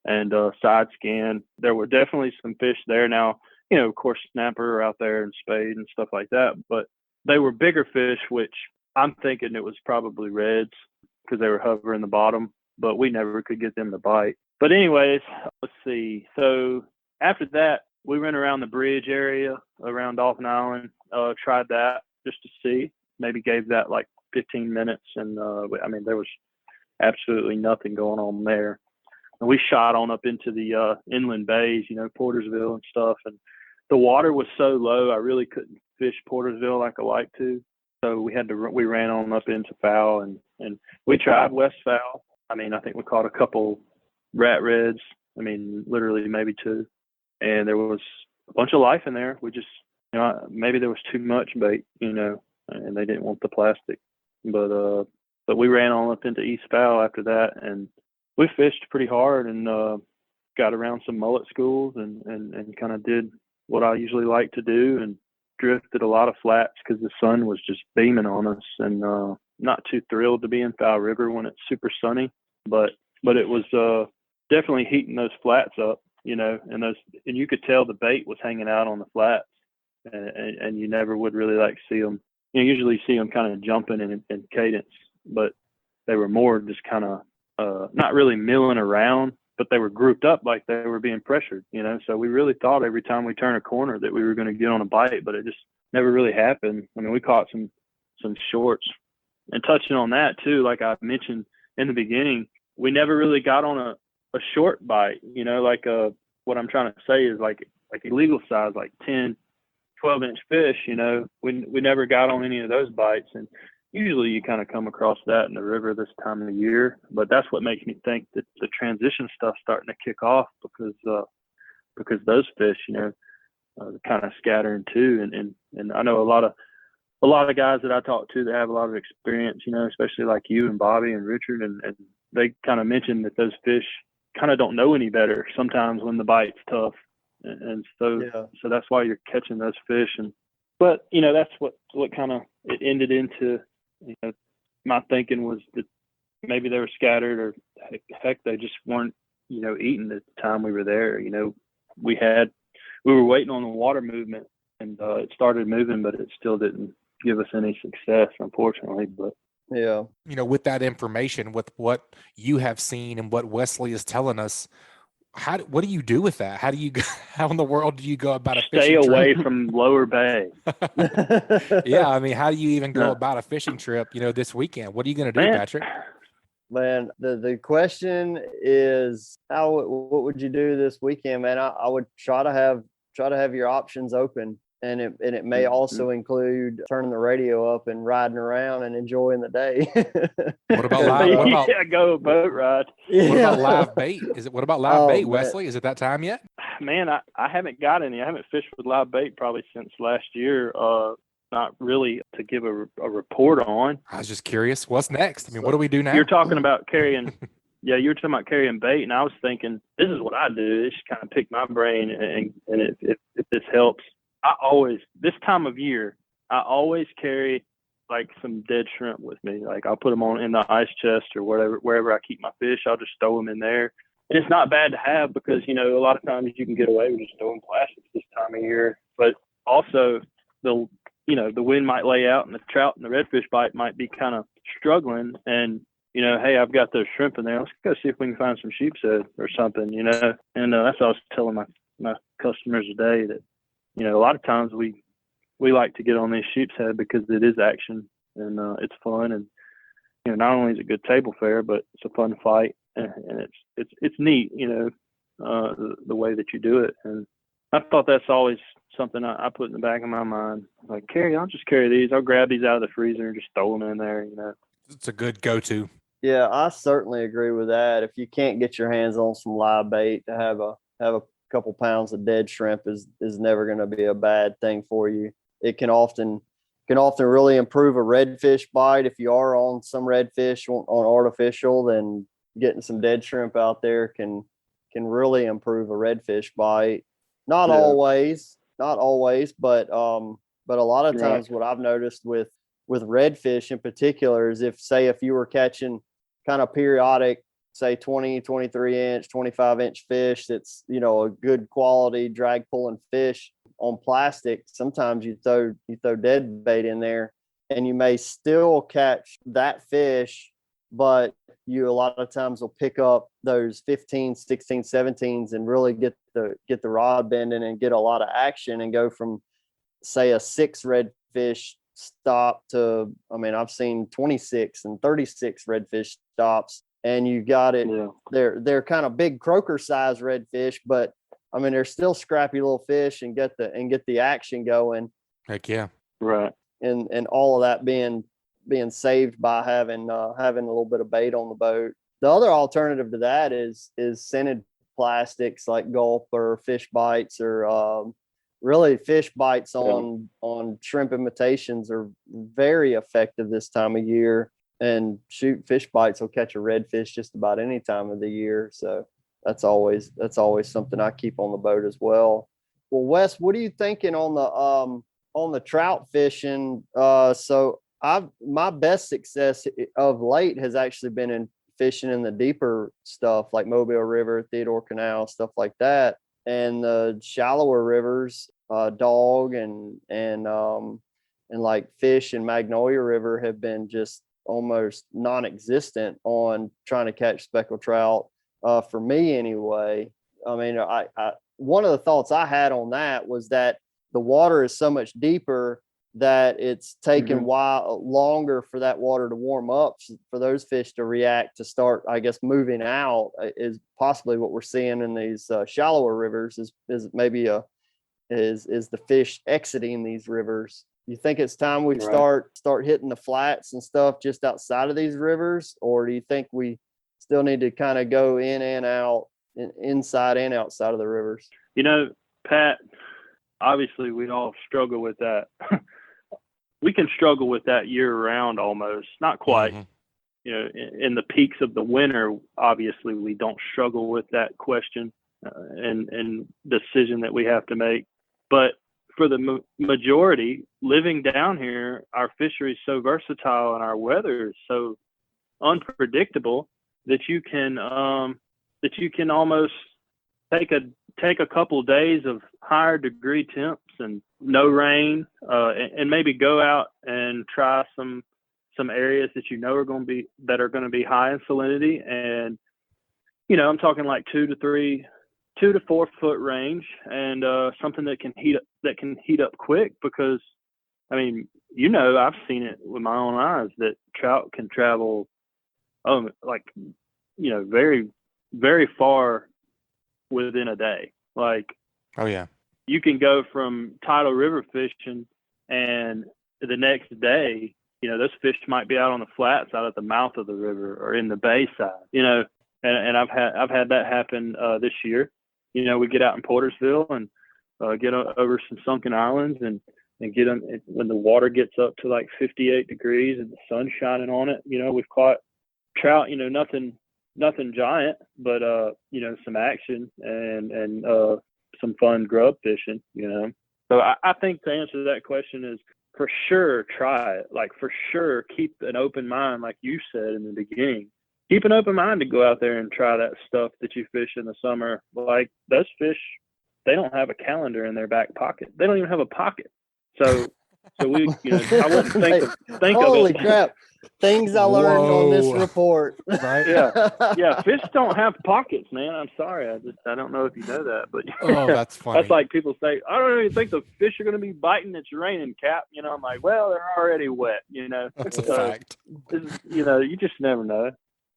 and side scan. There were definitely some fish there. Now, of course, snapper are out there and spade and stuff like that, but they were bigger fish, which I'm thinking it was probably reds because they were hovering the bottom, but we never could get them to bite. But anyways, let's see. So after that, we went around the bridge area around Dolphin Island, tried that just to see, maybe gave that like 15 minutes. And there was absolutely nothing going on there. And we shot on up into the inland bays, Portersville and stuff. And the water was so low, I really couldn't fish Portersville like I like to. So we ran on up into foul, and we tried west foul. I think we caught a couple rat reds. Literally maybe 2. And there was a bunch of life in there. We just, maybe there was too much bait, and they didn't want the plastic. But we ran on up into East Fowl after that, and we fished pretty hard and got around some mullet schools and kind of did what I usually like to do and drifted a lot of flats because the sun was just beaming on us, and not too thrilled to be in Fowl River when it's super sunny, but it was definitely heating those flats up, and you could tell the bait was hanging out on the flats, and you never would really see them. You usually see them kind of jumping in cadence, but they were more just kind of not really milling around, but they were grouped up like they were being pressured, so we really thought every time we turn a corner that we were going to get on a bite, but it just never really happened. We caught some shorts. And touching on that too, like I mentioned in the beginning, we never really got on a short bite, what I'm trying to say is like illegal size, like 10, 12-inch fish, we never got on any of those bites. And usually you kind of come across that in the river this time of the year, but that's what makes me think that the transition stuff's starting to kick off because those fish, kind of scattering too. And I know a lot of guys that I talk to that have a lot of experience, especially like you and Bobby and Richard, and they kind of mentioned that those fish kind of don't know any better sometimes when the bite's tough. And so that's why you're catching those fish. But that's what kind of it ended into. My thinking was that maybe they were scattered, or heck, they just weren't, eating at the time we were there. We were waiting on the water movement, and it started moving, but it still didn't give us any success, unfortunately. But yeah, with that information, with what you have seen and what Wesley is telling us, what do you do with that? How in the world do you go about a fishing trip? Stay away from Lower Bay. Yeah, how do you even go about a fishing trip, this weekend? What are you going to do, Patrick? Man, the question is, what would you do this weekend, man? I would try to have your options open. And it may also include turning the radio up and riding around and enjoying the day. What about live? Go a boat ride. What about live bait? What about live bait, Wesley? Is it that time yet? Man, I haven't got any. I haven't fished with live bait probably since last year. Not really to give a report on. I was just curious. What's next? What do we do now? You're talking about carrying. Yeah, you were talking about carrying bait, and I was thinking this is what I do. It just kind of picked my brain, and if this helps. This time of year, I always carry like some dead shrimp with me. Like I'll put them in the ice chest or wherever I keep my fish. I'll just throw them in there. And it's not bad to have because, a lot of times you can get away with just throwing plastics this time of year. But also the wind might lay out and the trout and the redfish bite might be kind of struggling. And, hey, I've got those shrimp in there. Let's go see if we can find some sheep's head or something, And that's what I was telling my customers today that, a lot of times we like to get on these sheep's head because it is action and it's fun, and not only is it good table fare, but it's a fun fight, and it's neat, the way that you do it. And I thought that's always something I put in the back of my mind. Like, I'll just carry these. I'll grab these out of the freezer and just throw them in there, It's a good go-to. Yeah, I certainly agree with that. If you can't get your hands on some live bait, to have a couple pounds of dead shrimp is never going to be a bad thing for you. It can often really improve a redfish bite. If you are on some redfish on artificial, then getting some dead shrimp out there can really improve a redfish bite. Not always, but a lot of times what I've noticed with redfish in particular is if you were catching kind of periodic, say 20, 23 inch, 25 inch fish, that's, a good quality drag pulling fish on plastic, sometimes you throw dead bait in there and you may still catch that fish, but you a lot of times will pick up those 15, 16, 17s and really get the rod bending and get a lot of action and go from, say, a 6 redfish stop to, I've seen 26 and 36 redfish stops, and you got it. Yeah. They're kind of big croaker size redfish, but they're still scrappy little fish and get the action going. Heck yeah. Right. And all of that being saved by having a little bit of bait on the boat. The other alternative to that is scented plastics like gulp or fish bites, or really fish bites on shrimp imitations are very effective this time of year. And fish bites will catch a redfish just about any time of the year. So that's always something I keep on the boat as well. Well, Wes, what are you thinking on the trout fishing? So my best success of late has actually been in fishing in the deeper stuff like Mobile River, Theodore Canal, stuff like that. And the shallower rivers, Dog and like Fish and Magnolia River have been just almost non-existent on trying to catch speckled trout, for me anyway. I one of the thoughts I had on that was that the water is so much deeper that it's taken longer for that water to warm up for those fish to react, to start, I guess, moving out, is possibly what we're seeing in these shallower rivers is maybe is the fish exiting these rivers. You think it's time we start hitting the flats and stuff just outside of these rivers, or do you think we still need to kind of go in and out, inside and outside of the rivers? Pat, obviously we all struggle with that. We can struggle with that year round almost, not quite. In the peaks of the winter, obviously we don't struggle with that question and decision that we have to make. But for the majority living down here, our fishery is so versatile and our weather is so unpredictable that you can almost take a couple of days of higher degree temps and no rain, and maybe go out and try some areas that are going to be high in salinity, and I'm talking like 2 to 4 foot range, and something that can heat up quick, because I've seen it with my own eyes that trout can travel very, very far within a day. Like, oh yeah, you can go from tidal river fishing, and the next day, those fish might be out on the flats out at the mouth of the river or in the bay side, and I've had that happen this year. We get out in Portersville and get over some sunken islands and get them when the water gets up to like 58 degrees and the sun's shining on it. We've caught trout, nothing giant, but some action and some fun grub fishing. So I think the answer to that question is, for sure, try it. Like, for sure, keep an open mind, like you said in the beginning. Keep an open mind to go out there and try that stuff that you fish in the summer. Like, those fish, they don't have a calendar in their back pocket. They don't even have a pocket. So we, I wouldn't think of it. Holy crap. Things I learned on this report. Right? Yeah. Fish don't have pockets, man. I'm sorry. I don't know if you know that, but oh, that's funny. That's like people say, I don't even think the fish are going to be biting. It's raining, Cap. I'm like, well, they're already wet. That's a fact. You just never know.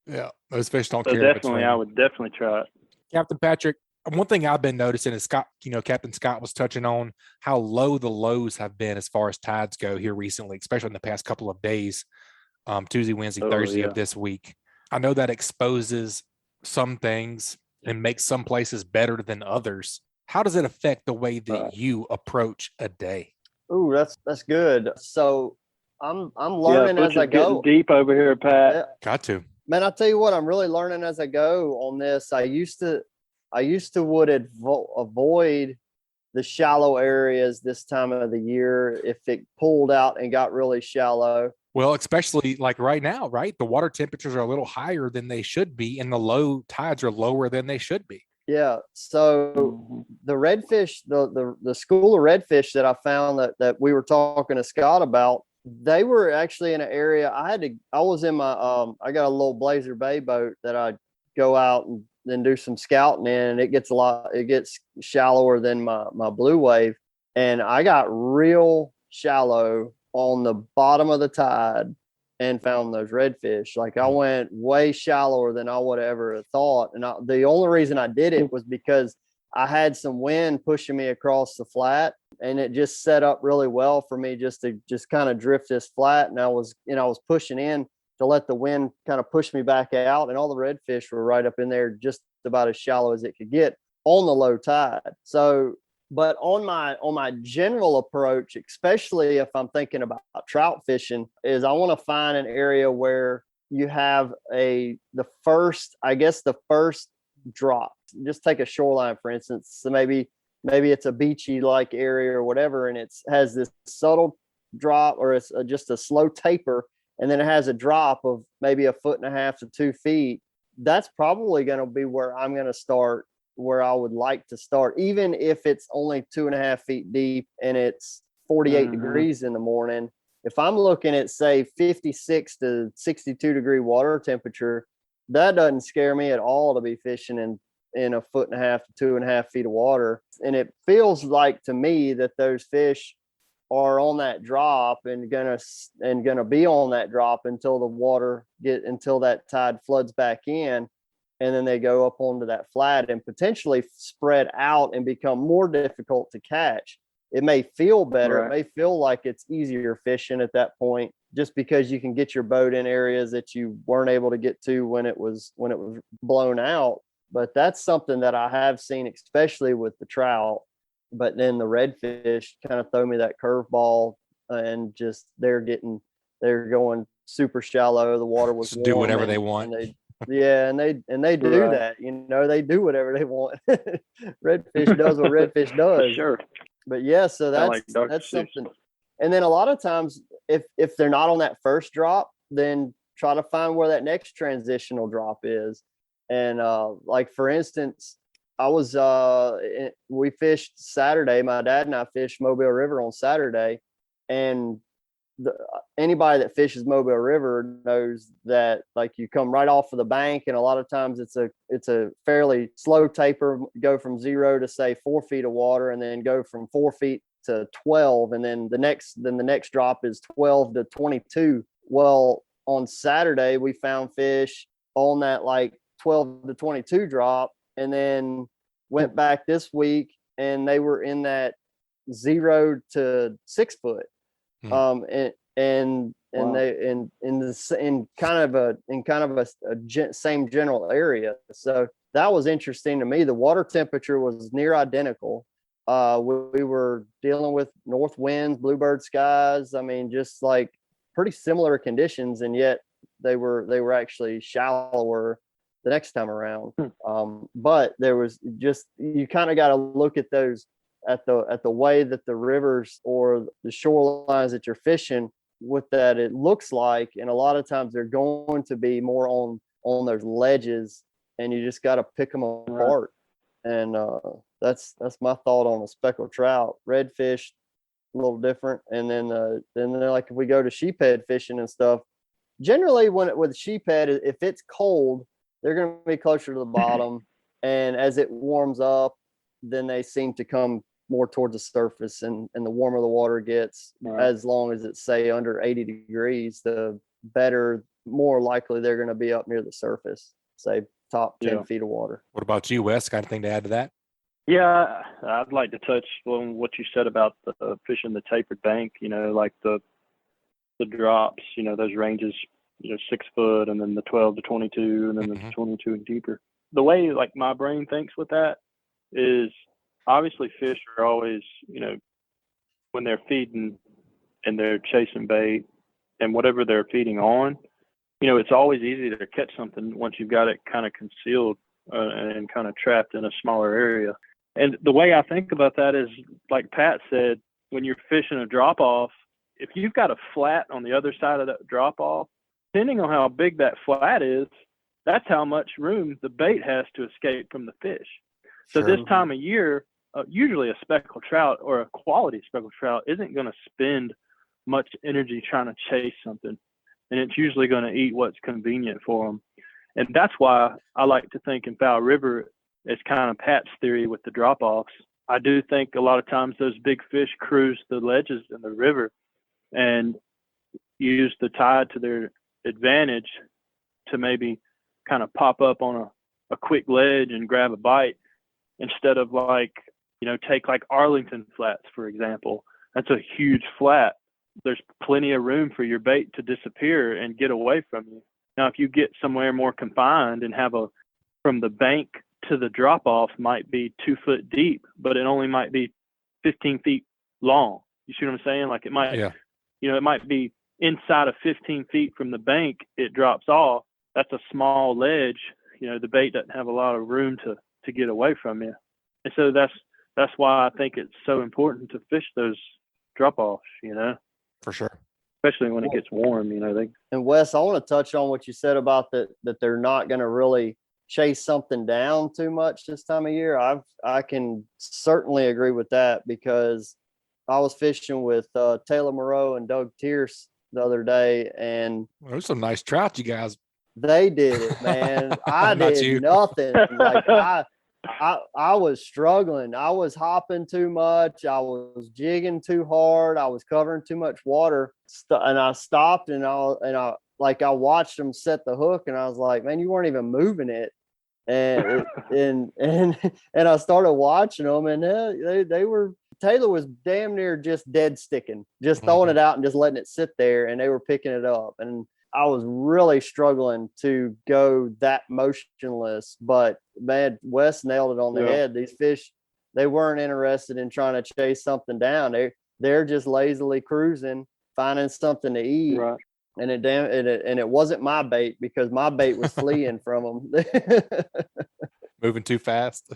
Yeah, those fish don't so care. Definitely, I would definitely try it. Captain Patrick, One thing I've been noticing is Scott, Captain Scott was touching on how low the lows have been as far as tides go here recently, especially in the past couple of days, Tuesday, Wednesday, Thursday of this week. I know that exposes some things and makes some places better than others. How does it affect the way that you approach a day? Ooh, that's good. So I'm learning as I go. Deep over here, Pat. Yeah. Got to. Man, I'll tell you what, I'm really learning as I go on this. I used to avoid the shallow areas this time of the year if it pulled out and got really shallow. Well, especially like right now, right? The water temperatures are a little higher than they should be, and the low tides are lower than they should be. Yeah. So the redfish, the school of redfish that I found that we were talking to Scott about, they were actually in an area I was in my I got a little Blazer Bay boat that I go out and then do some scouting in, and it gets shallower than my blue wave. And I got real shallow on the bottom of the tide and found those redfish. Like I went way shallower than I would ever have thought. And the only reason I did it was because I had some wind pushing me across the flat, and it just set up really well for me just to kind of drift this flat. And I was pushing in to let the wind kind of push me back out, and all the redfish were right up in there, just about as shallow as it could get on the low tide. So, but on my general approach, especially if I'm thinking about trout fishing, is I want to find an area where you have the first drop. Just take a shoreline, for instance. So maybe it's a beachy like area or whatever, and it has this subtle drop, or it's just a slow taper, and then it has a drop of maybe 1.5 to 2 feet. That's probably going to be where I'm going to start, where I would like to start, even if it's only 2.5 feet deep and it's 48 degrees in the morning. If I'm looking at, say, 56 to 62 degree water temperature, that doesn't scare me at all to be fishing in 1.5 to 2.5 feet of water. And it feels like to me that those fish are on that drop and gonna be on that drop until until that tide floods back in, and then they go up onto that flat and potentially spread out and become more difficult to catch. It may feel better. Right. It may feel like it's easier fishing at that point, just because you can get your boat in areas that you weren't able to get to when it was blown out. But that's something that I have seen, especially with the trout. But then the redfish kind of throw me that curveball, and just they're going super shallow. The water was warm, do whatever they want. And they do right. that. They do whatever they want. Redfish does what redfish does. Sure. But yeah, so that's something. And then a lot of times, if they're not on that first drop, then try to find where that next transitional drop is. And like for instance, we fished Saturday. My dad and I fished Mobile River on Saturday, and anybody that fishes Mobile River knows that, like, you come right off of the bank, and a lot of times it's a fairly slow taper, go from 0 to say 4 feet of water, and then go from 4 feet to 12, and then the next drop is 12 to 22. Well, on Saturday we found fish on that like 12 to 22 drop, and then went back this week and they were in that 0 to 6 foot. Wow. They in kind of a same general area. So that was interesting to me. The water temperature was near identical. We were dealing with north winds, bluebird skies. I mean, just like pretty similar conditions, and yet they were actually shallower the next time around. But there was just, you kind of got to look at those at the way that the rivers or the shorelines that you're fishing with, that it looks like, and a lot of times they're going to be more on those ledges, and you just got to pick them apart. And that's my thought on a speckled trout. Redfish, a little different. And then like if we go to sheephead fishing and stuff, generally with sheephead, if it's cold, they're going to be closer to the bottom, and as it warms up, then they seem to come more towards the surface, and the warmer the water gets, as long as it's, say, under 80 degrees, the more likely they're going to be up near the surface, say top 10 feet of water. What about you, Wes? Got anything to add to that? Yeah, I'd like to touch on what you said about the fishing the tapered bank, like the drops, those ranges, 6 foot, and then the 12 to 22, and then the 22 and deeper. The way like my brain thinks with that is obviously fish are always, when they're feeding and they're chasing bait and whatever they're feeding on, it's always easy to catch something once you've got it kind of concealed and kind of trapped in a smaller area. And the way I think about that is, like Pat said, when you're fishing a drop off, if you've got a flat on the other side of that drop off, depending on how big that flat is, that's how much room the bait has to escape from the fish. So Sure. this time of year, usually a speckled trout or a quality speckled trout isn't going to spend much energy trying to chase something. And it's usually going to eat what's convenient for them. And that's why I like to think in Fowl River, it's kind of Pat's theory with the drop-offs. I do think a lot of times those big fish cruise the ledges in the river and use the tide to their advantage to maybe kind of pop up on a quick ledge and grab a bite, instead of take like Arlington Flats, for example. That's a huge flat. There's plenty of room for your bait to disappear and get away from you. Now, if you get somewhere more confined and have from the bank to the drop off might be 2 foot deep, but it only might be 15 feet long. You see what I'm saying? Like it might, it might be inside of 15 feet from the bank, it drops off. That's a small ledge. The bait doesn't have a lot of room to get away from you. And so that's why I think it's so important to fish those drop offs, For sure. Especially when it gets warm, And Wes, I want to touch on what you said about that they're not going to really chase something down too much this time of year. I can certainly agree with that, because I was fishing with Taylor Moreau and Doug Tierce the other day, and There's some nice trout, you guys. they did it, man. I Not did you. nothing. Like I was struggling. I was hopping too much. I was jigging too hard. I was covering too much water. And I stopped and I watched them set the hook, and I was like, man, you weren't even moving it. And and I started watching them, and they were, Taylor was damn near just dead sticking, just throwing it out and just letting it sit there, and they were picking it up. And I was really struggling to go that motionless, but man, Wes nailed it on the head. These fish, they weren't interested in trying to chase something down. They're just lazily cruising, finding something to eat. Right. And it wasn't my bait, because my bait was fleeing from them. Moving too fast.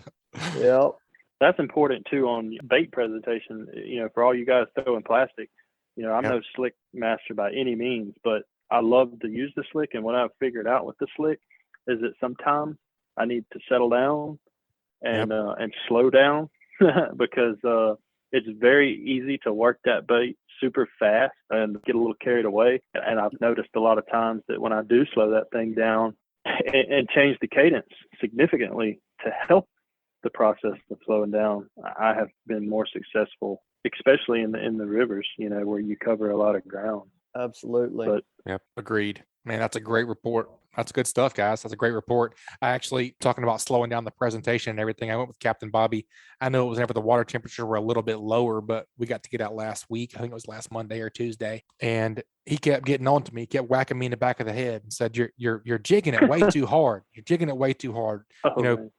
Yep. That's important too on bait presentation, for all you guys throwing plastic. I'm no slick master by any means, but I love to use the slick. And what I've figured out with the slick is that sometimes I need to settle down and slow down because it's very easy to work that bait super fast and get a little carried away. And I've noticed a lot of times that when I do slow that thing down and change the cadence significantly to help the process of slowing down, I have been more successful, especially in the rivers, where you cover a lot of ground. Absolutely. Yep. Agreed. Man, that's a great report. That's good stuff, guys. That's a great report. I actually, talking about slowing down the presentation and everything, I went with Captain Bobby. I know it was whenever the water temperature were a little bit lower, but we got to get out last week. I think it was last Monday or Tuesday. And he kept getting on to me, kept whacking me in the back of the head and said, you're jigging it way too hard. You're jigging it way too hard. Man.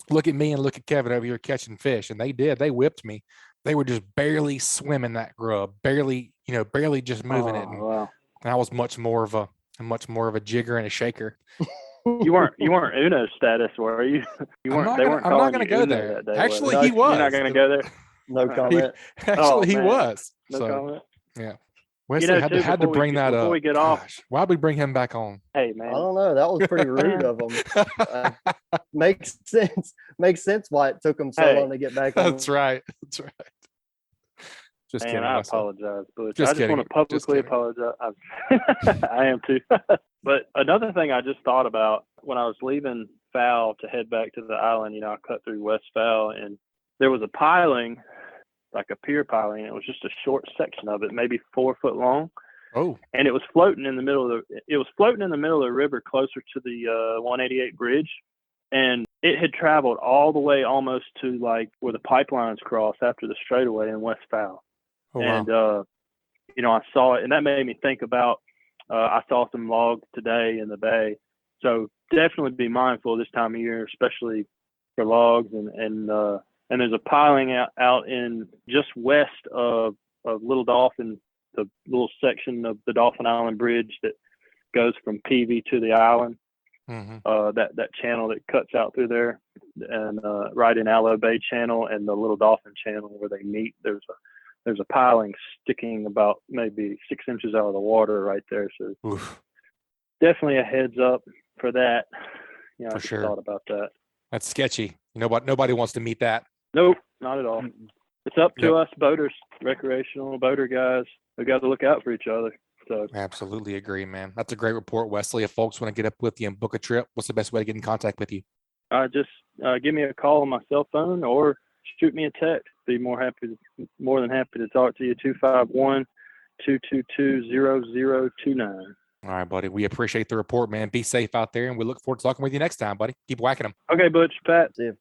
Look at me and look at Kevin over here catching fish. And they did. They whipped me. They were just barely swimming that grub, barely just moving it. And I was much more of a jigger and a shaker. You weren't Uno status, were you? You weren't. I'm not going to go there. Actually, he was. You're not going to go there. No comment. He was. No comment. Yeah. Wesley had to bring that up. Before we get off, why'd we bring him back on? Hey, man. I don't know. That was pretty rude of him. Makes sense. Makes sense why it took him so long to get back on. That's right. Just kidding. I apologize, Butch. I just want to publicly apologize. I am too. But another thing I just thought about when I was leaving Fowl to head back to the island, I cut through West Fowl, and there was a piling, like a pier piling. It was just a short section of it, maybe 4 foot long. Oh. And it was floating in the middle of the river closer to the 188 bridge. and it had traveled all the way almost to like where the pipelines cross after the straightaway in West Fowl. Oh, wow. And, I saw it, and that made me think about, I saw some logs today in the bay. So definitely be mindful this time of year, especially for logs. And there's a piling out in just west of Little Dolphin, the little section of the Dolphin Island Bridge that goes from Peavy to the island. Mm-hmm. That channel that cuts out through there, and right in Aloe Bay Channel and the Little Dolphin Channel where they meet, there's a piling sticking about maybe 6 inches out of the water right there. So Oof. Definitely a heads up for that. For I just sure. thought about that. That's sketchy. Nobody wants to meet that. Nope, not at all. It's up to us boaters, recreational boater guys. We got to look out for each other. So Absolutely agree, man. That's a great report, Wesley. If folks want to get up with you and book a trip, what's the best way to get in contact with you? just give me a call on my cell phone or shoot me a text. Be more than happy to talk to you. 251-222-0029. All right, buddy. We appreciate the report, man. Be safe out there, and we look forward to talking with you next time, buddy. Keep whacking them. Okay, Butch, Pat. See you.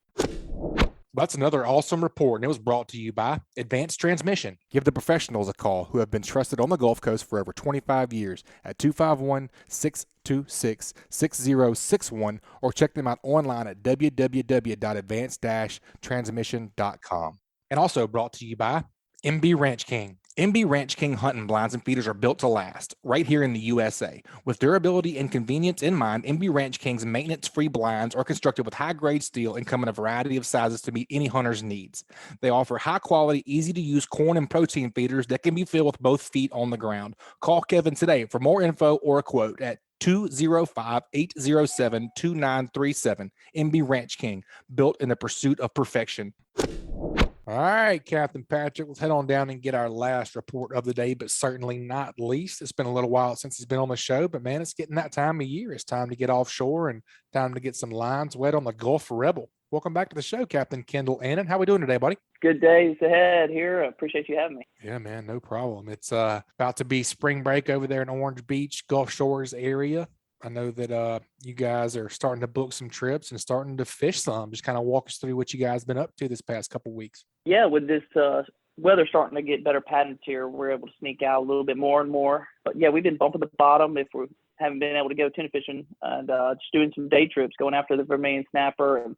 That's another awesome report, and it was brought to you by Advanced Transmission. Give the professionals a call who have been trusted on the Gulf Coast for over 25 years at 251-626-6061, or check them out online at www.advanced-transmission.com. And also brought to you by MB Ranch King. MB Ranch King hunting blinds and feeders are built to last right here in the USA. With durability and convenience in mind, MB Ranch King's maintenance-free blinds are constructed with high-grade steel and come in a variety of sizes to meet any hunter's needs. They offer high-quality, easy-to-use corn and protein feeders that can be filled with both feet on the ground. Call Kevin today for more info or a quote at 205-807-2937. MB Ranch King, built in the pursuit of perfection. All right, Captain Patrick, let's head on down and get our last report of the day, but certainly not least. It's been a little while since he's been on the show, but man, it's getting that time of year. It's time to get offshore and time to get some lines wet on the Gulf Rebel. Welcome back to the show, Captain Kendall Annan. How we doing today, buddy? Good days ahead here. I appreciate you having me. Yeah, man, no problem. It's about to be spring break over there in Orange Beach, Gulf Shores area. I know that you guys are starting to book some trips and starting to fish some. Just kind of walk us through what you guys been up to this past couple of weeks. Yeah, with this weather starting to get better patterns here, we're able to sneak out a little bit more and more. But yeah, we've been bumping the bottom if we haven't been able to go tuna fishing, and just doing some day trips, going after the vermilion snapper, and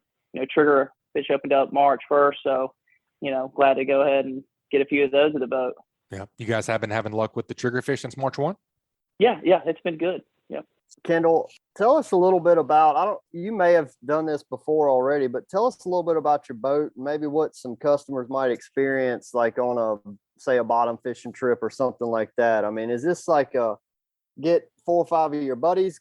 trigger fish opened up March 1st. So, glad to go ahead and get a few of those in the boat. Yeah, you guys have been having luck with the trigger fish since March 1? Yeah, it's been good. Yeah. Kendall, tell us a little bit about, you may have done this before already, but tell us a little bit about your boat, maybe what some customers might experience, like on a bottom fishing trip or something like that. I mean, is this like a get 4 or 5 of your buddies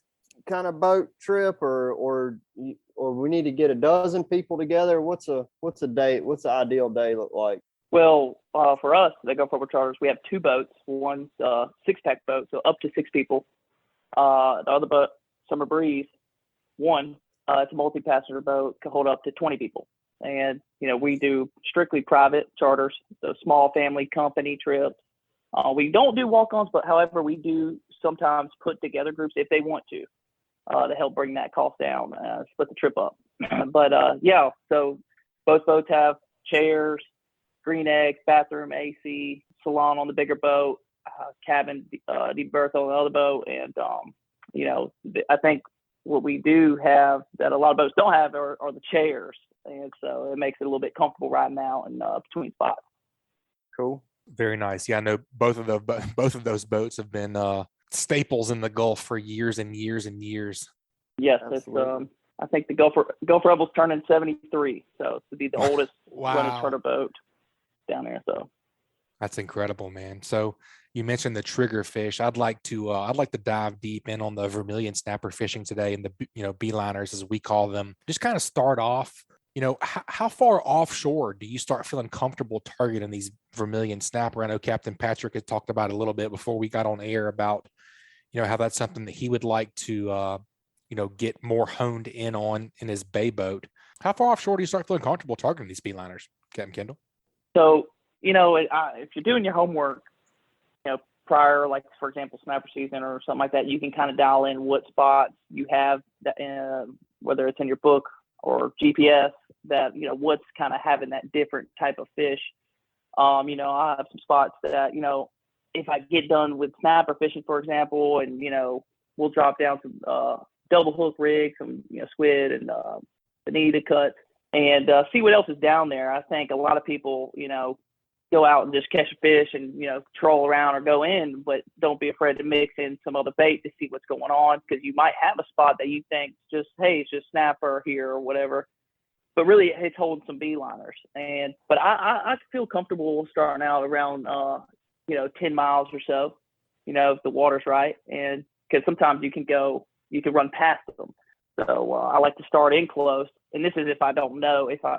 kind of boat trip, or we need to get a dozen people together? What's a day? What's the ideal day look like? Well, for us, the Gulf Rebel charters, we have 2 boats. One's a 6-pack boat, so up to 6 people. The other boat, Summer Breeze, it's a multi-passenger boat, can hold up to 20 people. And, we do strictly private charters, so small family company trips. We don't do walk-ons, but however, we do sometimes put together groups if they want to help bring that cost down, split the trip up. But so both boats have chairs, green eggs, bathroom, AC, salon on the bigger boat, cabin berth on the other boat, and I think what we do have that a lot of boats don't have are the chairs, and so it makes it a little bit comfortable riding out and between spots. Cool, very nice. Yeah, I know both of those boats have been staples in the Gulf for years and years and years. Yes, it's I think the Gulf Rebel's turning 73, so to be the oldest running charter boat down there. So that's incredible, man. So you mentioned the trigger fish. I'd like to dive deep in on the vermilion snapper fishing today, and the beeliners as we call them. Just kind of start off. How far offshore do you start feeling comfortable targeting these vermilion snapper? I know Captain Patrick had talked about it a little bit before we got on air about how that's something that he would like to get more honed in on in his bay boat. How far offshore do you start feeling comfortable targeting these beeliners, Captain Kendall? So if you're doing your homework, prior, like for example, snapper season or something like that, you can kind of dial in what spots you have that, whether it's in your book or GPS that, you know, what's kind of having that different type of fish. You know, I have some spots that, you know, if I get done with snapper fishing, for example, and, you know, we'll drop down some double hook rigs, some, you know, squid and bonita cuts, and see what else is down there. I think a lot of people, you know, go out and just catch a fish and, you know, troll around or go in, but don't be afraid to mix in some other bait to see what's going on, because you might have a spot that you think just, hey, it's just snapper here or whatever, but really it's holding some beeliners. But I feel comfortable starting out around, you know, 10 miles or so, you know, if the water's right. And because sometimes you can run past them. So I like to start in close. And this is if I don't know, if I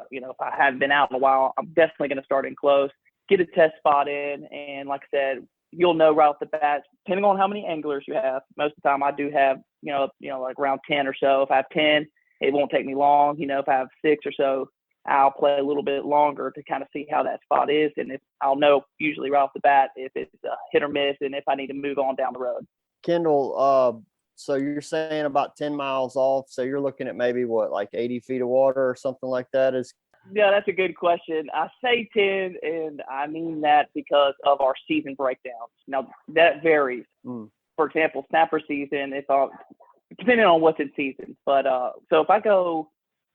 haven't been out in a while, I'm definitely going to start in close, get a test spot in. And like I said, you'll know right off the bat, depending on how many anglers you have. Most of the time I do have, you know, like around 10 or so. If I have 10, it won't take me long. You know, if I have 6 or so, I'll play a little bit longer to kind of see how that spot is. And if I'll know usually right off the bat if it's a hit or miss and if I need to move on down the road. Kendall, so you're saying about 10 miles off. So you're looking at maybe what, like 80 feet of water or something like that? Yeah, that's a good question. I say 10, and I mean that because of our season breakdowns. Now, that varies. For example, snapper season, depending on what's in season. But so if I go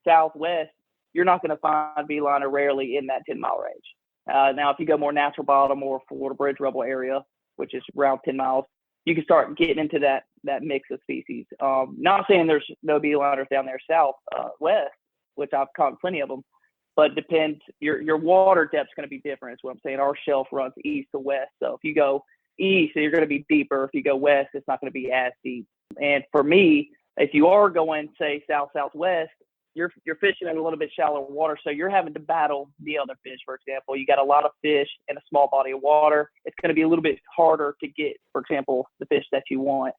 southwest, you're not going to find beeliner rarely in that 10-mile range. Now, if you go more natural bottom or Florida Bridge Rebel area, which is around 10 miles, you can start getting into that mix of species. Not saying there's no beeliners down there west, which I've caught plenty of them, but depends. Your water depth's going to be different. Is what I'm saying. Our shelf runs east to west, so if you go east, you're going to be deeper. If you go west, it's not going to be as deep. And for me, if you are going, say, southwest, you're fishing in a little bit shallower water, so you're having to battle the other fish. For example, you got a lot of fish in a small body of water. It's going to be a little bit harder to get, for example, the fish that you want.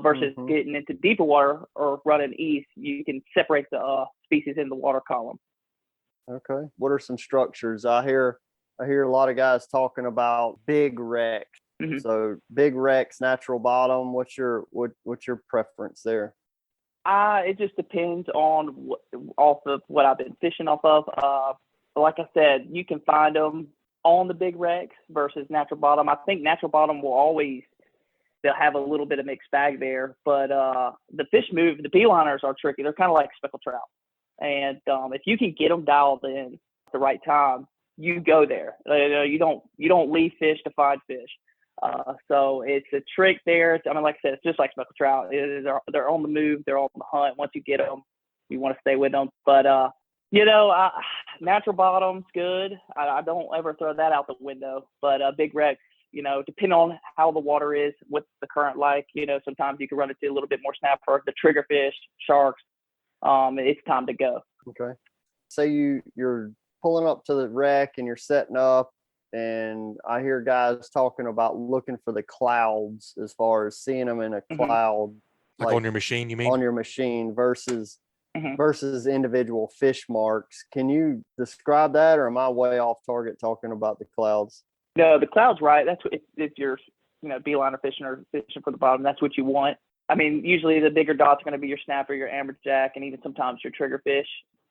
Versus getting into deeper water or running east, you can separate the species in the water column. Okay. What are some structures? I hear a lot of guys talking about big wrecks. So big wrecks, natural bottom. What's your preference there? It just depends on off of what I've been fishing off of. Like I said, you can find them on the big wrecks versus natural bottom. I think natural bottom they'll have a little bit of mixed bag there, but the fish move. The beeliners are tricky. They're kind of like speckled trout, and if you can get them dialed in at the right time, you go there. You don't leave fish to find fish. So it's a trick there. I mean, like I said, it's just like speckled trout. They're on the move. They're on the hunt. Once you get them, you want to stay with them. But you know, natural bottom's good. I don't ever throw that out the window. But big wrecks, you know, depending on how the water is, what's the current like, you know, sometimes you can run into a little bit more snapper, the triggerfish, sharks. It's time to go. Okay. Say you're pulling up to the wreck and you're setting up, and I hear guys talking about looking for the clouds as far as seeing them in a cloud. Like on your machine, you mean? On your machine versus individual fish marks. Can you describe that, or am I way off target talking about the clouds? No, the cloud's right. That's what, if you're, you know, beeliner fishing or fishing for the bottom, that's what you want. I mean, usually the bigger dots are going to be your snapper, your amberjack, and even sometimes your triggerfish.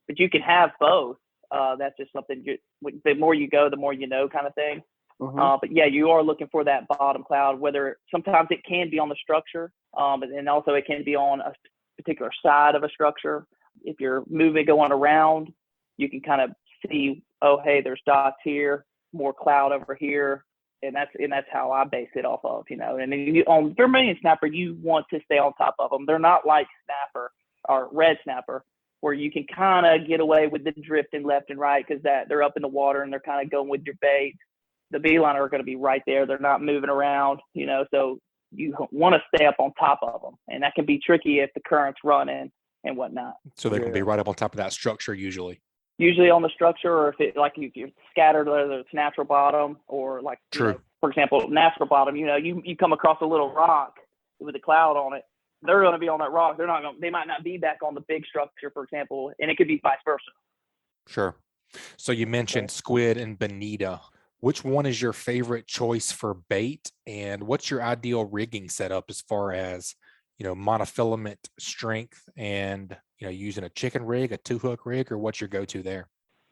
But you can have both. That's just something. The more you go, the more you know, kind of thing. But yeah, you are looking for that bottom cloud. Whether sometimes it can be on the structure, and also it can be on a particular side of a structure. If you're moving, going around, you can kind of see, oh, hey, there's dots here, more cloud over here, and that's how I base it off of, you know. And then on vermilion snapper, you want to stay on top of them. They're not like snapper or red snapper, where you can kind of get away with the drifting left and right because they're up in the water and they're kind of going with your bait. The beeliner are going to be right there. They're not moving around, you know, so you want to stay up on top of them. And that can be tricky if the current's running and whatnot. So they can be right up on top of that structure usually. Usually on the structure, or if you're scattered, whether it's natural bottom or like, True. You know, for example, natural bottom, you know, you come across a little rock with a cloud on it. They're going to be on that rock. They might not be back on the big structure, for example, and it could be vice versa. Sure. So you mentioned squid and bonita. Which one is your favorite choice for bait, and what's your ideal rigging setup as far as, you know, monofilament strength and, using a chicken rig, a 2-hook rig, or what's your go-to there?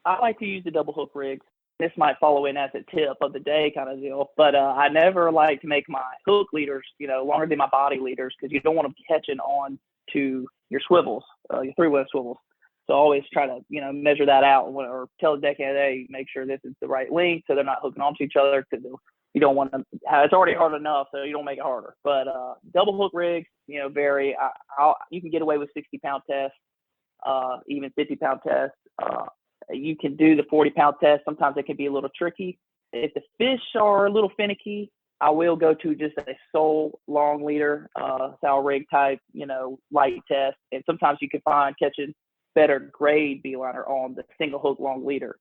I like to use the double hook rigs. This might follow in as a tip of the day kind of deal, but I never like to make my hook leaders, longer than my body leaders, because you don't want them catching on to your swivels, your 3-web swivels. So always try to, measure that out or tell the deckhand, hey, make sure this is the right length so they're not hooking onto each other, because you don't want them. It's already hard enough, so you don't make it harder. But double hook rigs, vary. You can get away with 60-pound tests, even 50-pound tests. You can do the 40-pound test. Sometimes it can be a little tricky. If the fish are a little finicky, I will go to just a sole long leader, sour rig type, light test. And sometimes you can find catching better grade beeliner on the single hook long leader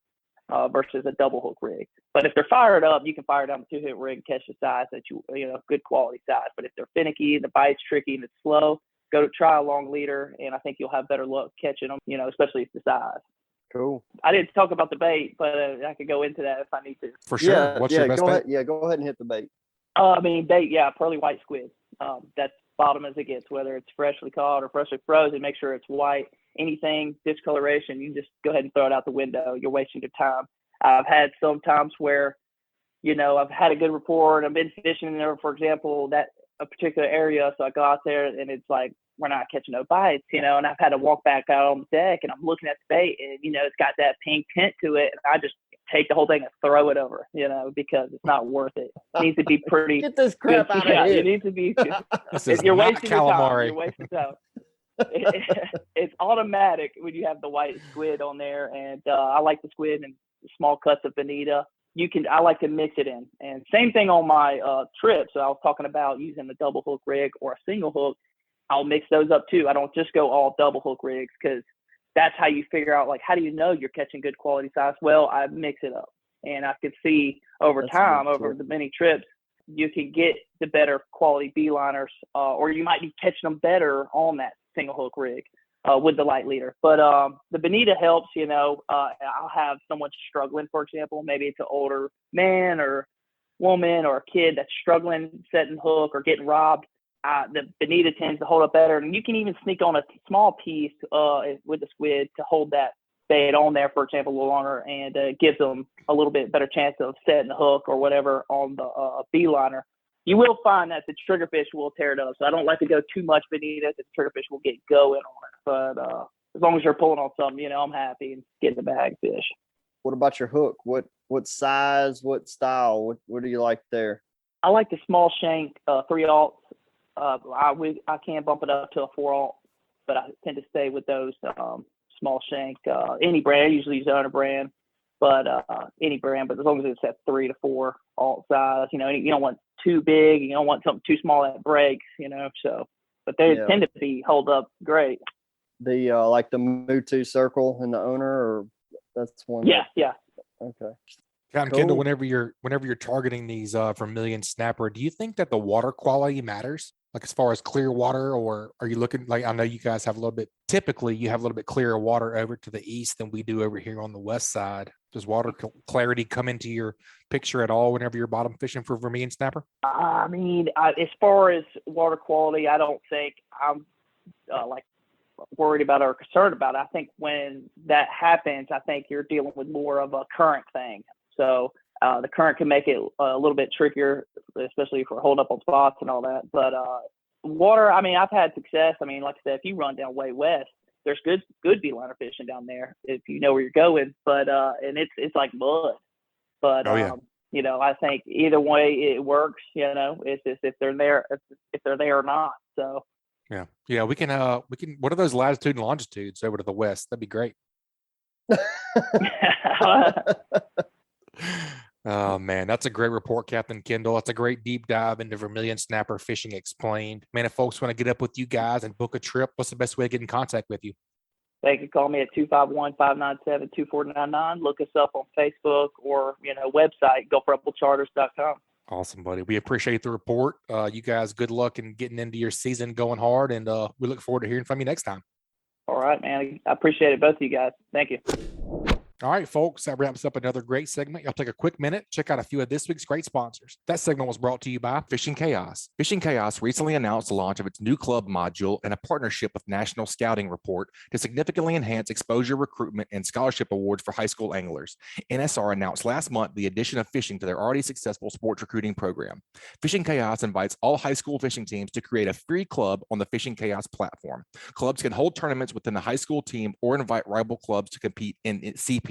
versus a double hook rig. But if they're fired up, you can fire down the 2-hook rig and catch the size that good quality size. But if they're finicky, the bite's tricky and it's slow, go to try a long leader, and I think you'll have better luck catching them, especially if the size. Cool. I didn't talk about the bait, but I could go into that if I need to. For sure. What's your best bait? Yeah, go ahead and hit the bait. Bait, pearly white squid. That's bottom as it gets, whether it's freshly caught or freshly frozen. Make sure it's white. Anything discoloration, you can just go ahead and throw it out the window. You're wasting your time. I've had some times where, I've had a good report. I've been fishing there, for example, a particular area. So I go out there and it's like, we're not catching no bites, and I've had to walk back out on the deck and I'm looking at the bait and, it's got that pink tint to it. And I just take the whole thing and throw it over, because it's not worth it. It needs to be pretty. Get this crap out of here. It needs to be. You're wasting your time. calamari. You're wasting time. It's automatic when you have the white squid on there. And I like the squid and small cuts of bonita. I like to mix it in. And same thing on my trip. So I was talking about using the double hook rig or a single hook. I'll mix those up too. I don't just go all double hook rigs, because that's how you figure out, how do you know you're catching good quality size? Well, I mix it up, and I could see over time, over the many trips, you can get the better quality beeliners, or you might be catching them better on that single hook rig with the light leader. But the bonita helps, I'll have someone struggling, for example, maybe it's an older man or woman or a kid that's struggling setting hook or getting robbed. The bonita tends to hold up better, and you can even sneak on a small piece with the squid to hold that bait on there, for example, a little longer, and gives them a little bit better chance of setting the hook or whatever on the beeliner. You will find that the triggerfish will tear it up, so I don't like to go too much bonita, because the triggerfish will get going on it. But as long as you're pulling on something, I'm happy and getting the bag fish. What about your hook? What size? What style? What do you like there? I like the small shank 3/0. I can bump it up to a 4/0, but I tend to stay with those small shank. Any brand, I usually use the owner brand, but any brand. But as long as it's at 3 to 4 alt size, you don't want too big, you don't want something too small that breaks, So, but they tend to hold up great. The like the Mutu circle in the owner, or that's one. Yeah. Okay. Captain Kendall, whenever you're targeting these vermilion snapper, do you think that the water quality matters? Like as far as clear water, or are you looking, like, I know you guys have typically you have a little bit clearer water over to the east than we do over here on the west side. Does water clarity come into your picture at all whenever you're bottom fishing for vermilion snapper? As far as water quality, I don't think I'm worried about or concerned about it. I think when that happens, I think you're dealing with more of a current thing. So the current can make it a little bit trickier, especially if we're holding up on spots and all that. But water, I've had success. Like I said, if you run down way west, there's good beeliner fishing down there if you know where you're going. But and it's like mud. But I think either way it works. It's just if they're there or not. So yeah, we can. What are those latitude and longitudes over to the west? That'd be great. Oh man, that's a great report, Captain Kendall. That's a great deep dive into vermilion snapper fishing explained. Man, if folks want to get up with you guys and book a trip, what's the best way to get in contact with you? They can call me at 251-597-2499. Look us up on Facebook or website, gulfrebelcharters.com. Awesome, buddy. We appreciate the report. You guys, good luck in getting into your season going hard, and we look forward to hearing from you next time. All right, man. I appreciate it, both of you guys. Thank you. All right, folks, that wraps up another great segment. Y'all take a quick minute, check out a few of this week's great sponsors. That segment was brought to you by Fishing Chaos. Fishing Chaos recently announced the launch of its new club module and a partnership with National Scouting Report to significantly enhance exposure, recruitment, and scholarship awards for high school anglers. NSR announced last month the addition of fishing to their already successful sports recruiting program. Fishing Chaos invites all high school fishing teams to create a free club on the Fishing Chaos platform. Clubs can hold tournaments within the high school team or invite rival clubs to compete in CPR,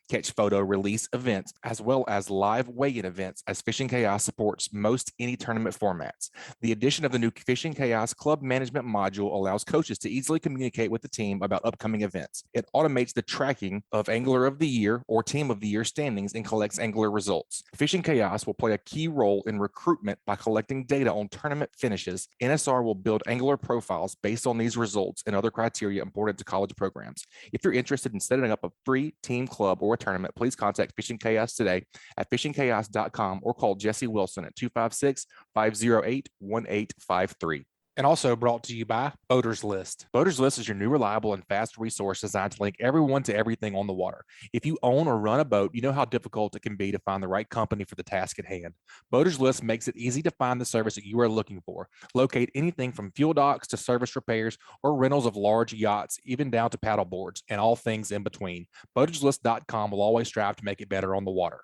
catch photo, release events, as well as live weigh-in events, as Fishing Chaos supports most any tournament formats. The addition of the new Fishing Chaos club management module allows coaches to easily communicate with the team about upcoming events. It automates the tracking of Angler of the Year or Team of the Year standings and collects angler results. Fishing Chaos will play a key role in recruitment by collecting data on tournament finishes. NSR will build angler profiles based on these results and other criteria important to college programs. If you're interested in setting up a free team club or a tournament, please contact Fishing Chaos today at fishingchaos.com or call Jesse Wilson at 256-508-1853. And also brought to you by Boaters List. Boaters List is your new reliable and fast resource designed to link everyone to everything on the water. If you own or run a boat, you know how difficult it can be to find the right company for the task at hand. Boaters List makes it easy to find the service that you are looking for. Locate anything from fuel docks to service repairs or rentals of large yachts, even down to paddle boards and all things in between. BoatersList.com will always strive to make it better on the water.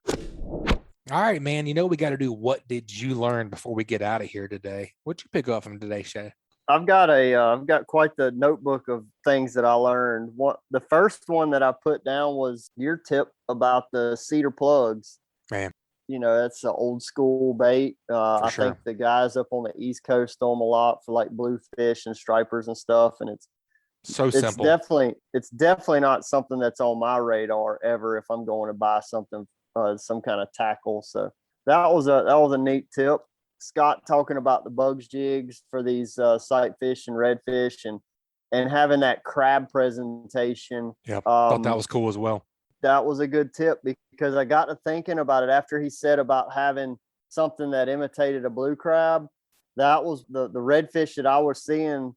All right, man. You know, we got to do what did you learn before we get out of here today? What'd you pick up from today, Shay? I've got quite the notebook of things that I learned. The first one that I put down was your tip about the cedar plugs. Man, you know, that's an old school bait. I think the guys up on the East Coast throw them a lot for like bluefish and stripers and stuff. And it's simple. It's definitely not something that's on my radar ever if I'm going to buy something, some kind of tackle. So that was a neat tip. Scott talking about the bugs jigs for these sight fish and redfish and having that crab presentation. Yeah, thought that was cool as well. That was a good tip because I got to thinking about it after he said about having something that imitated a blue crab. That was the redfish that I was seeing.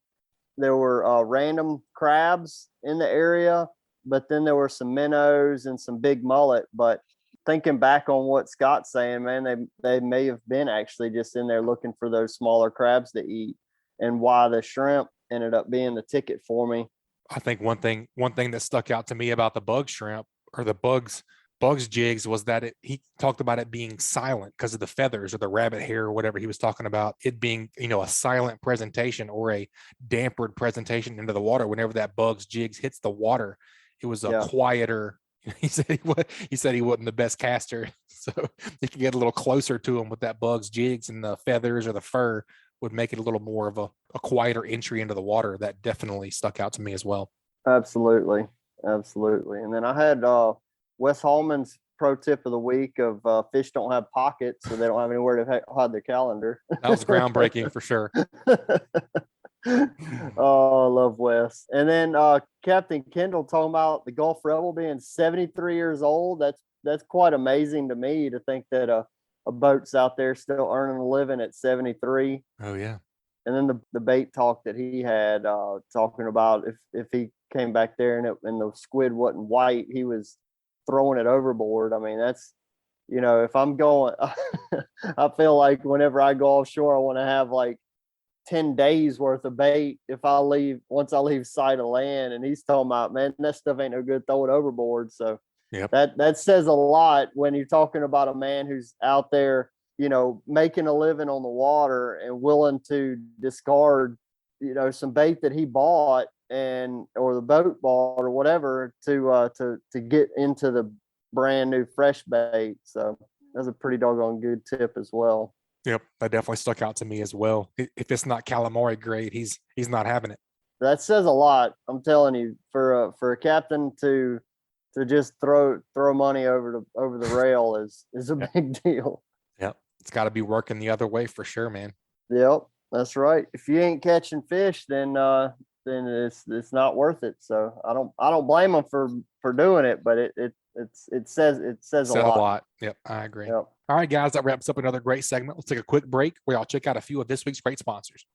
There were random crabs in the area, but then there were some minnows and some big mullet. But thinking back on what Scott's saying, man, they may have been actually just in there looking for those smaller crabs to eat, and why the shrimp ended up being the ticket for me. I think one thing that stuck out to me about the bug shrimp or the bugs jigs was that he talked about it being silent because of the feathers or the rabbit hair or whatever he was talking about, it being, you know, a silent presentation or a dampered presentation into the water. Whenever that bugs jigs hits the water, it was a quieter. He said he wasn't the best caster, so you can get a little closer to him with that bugs jigs, and the feathers or the fur would make it a little more of a quieter entry into the water. That definitely stuck out to me as well. Absolutely. And then I had Wes Hallman's pro tip of the week of fish don't have pockets, so they don't have anywhere to hide their calendar. That was groundbreaking for sure. Oh, I love Wes. And then Captain Kendall talking about the Gulf Rebel being 73 years old. That's quite amazing to me to think that a boat's out there still earning a living at 73. Oh yeah. And then the bait talk that he had talking about if he came back there and the squid wasn't white, he was throwing it overboard. I mean, that's, you know, if I'm going, I feel like whenever I go offshore, I want to have like 10 days worth of bait once I leave sight of land. And he's talking about, man, that stuff ain't no good, throw it overboard. So that says a lot when you're talking about a man who's out there, you know, making a living on the water and willing to discard, you know, some bait that he bought or the boat bought or whatever to get into the brand new fresh bait. So that's a pretty doggone good tip as well. Yep, that definitely stuck out to me as well. If it's not calamari grade, he's not having it. That says a lot. I'm telling you, for a captain to just throw money over the rail is a big deal. Yep, it's got to be working the other way for sure, man. Yep, that's right. If you ain't catching fish, then it's not worth it. So I don't blame them for doing it, but it says a lot. Yep, I agree. Yep. All right, guys, that wraps up another great segment. Let's take a quick break where I'll check out a few of this week's great sponsors.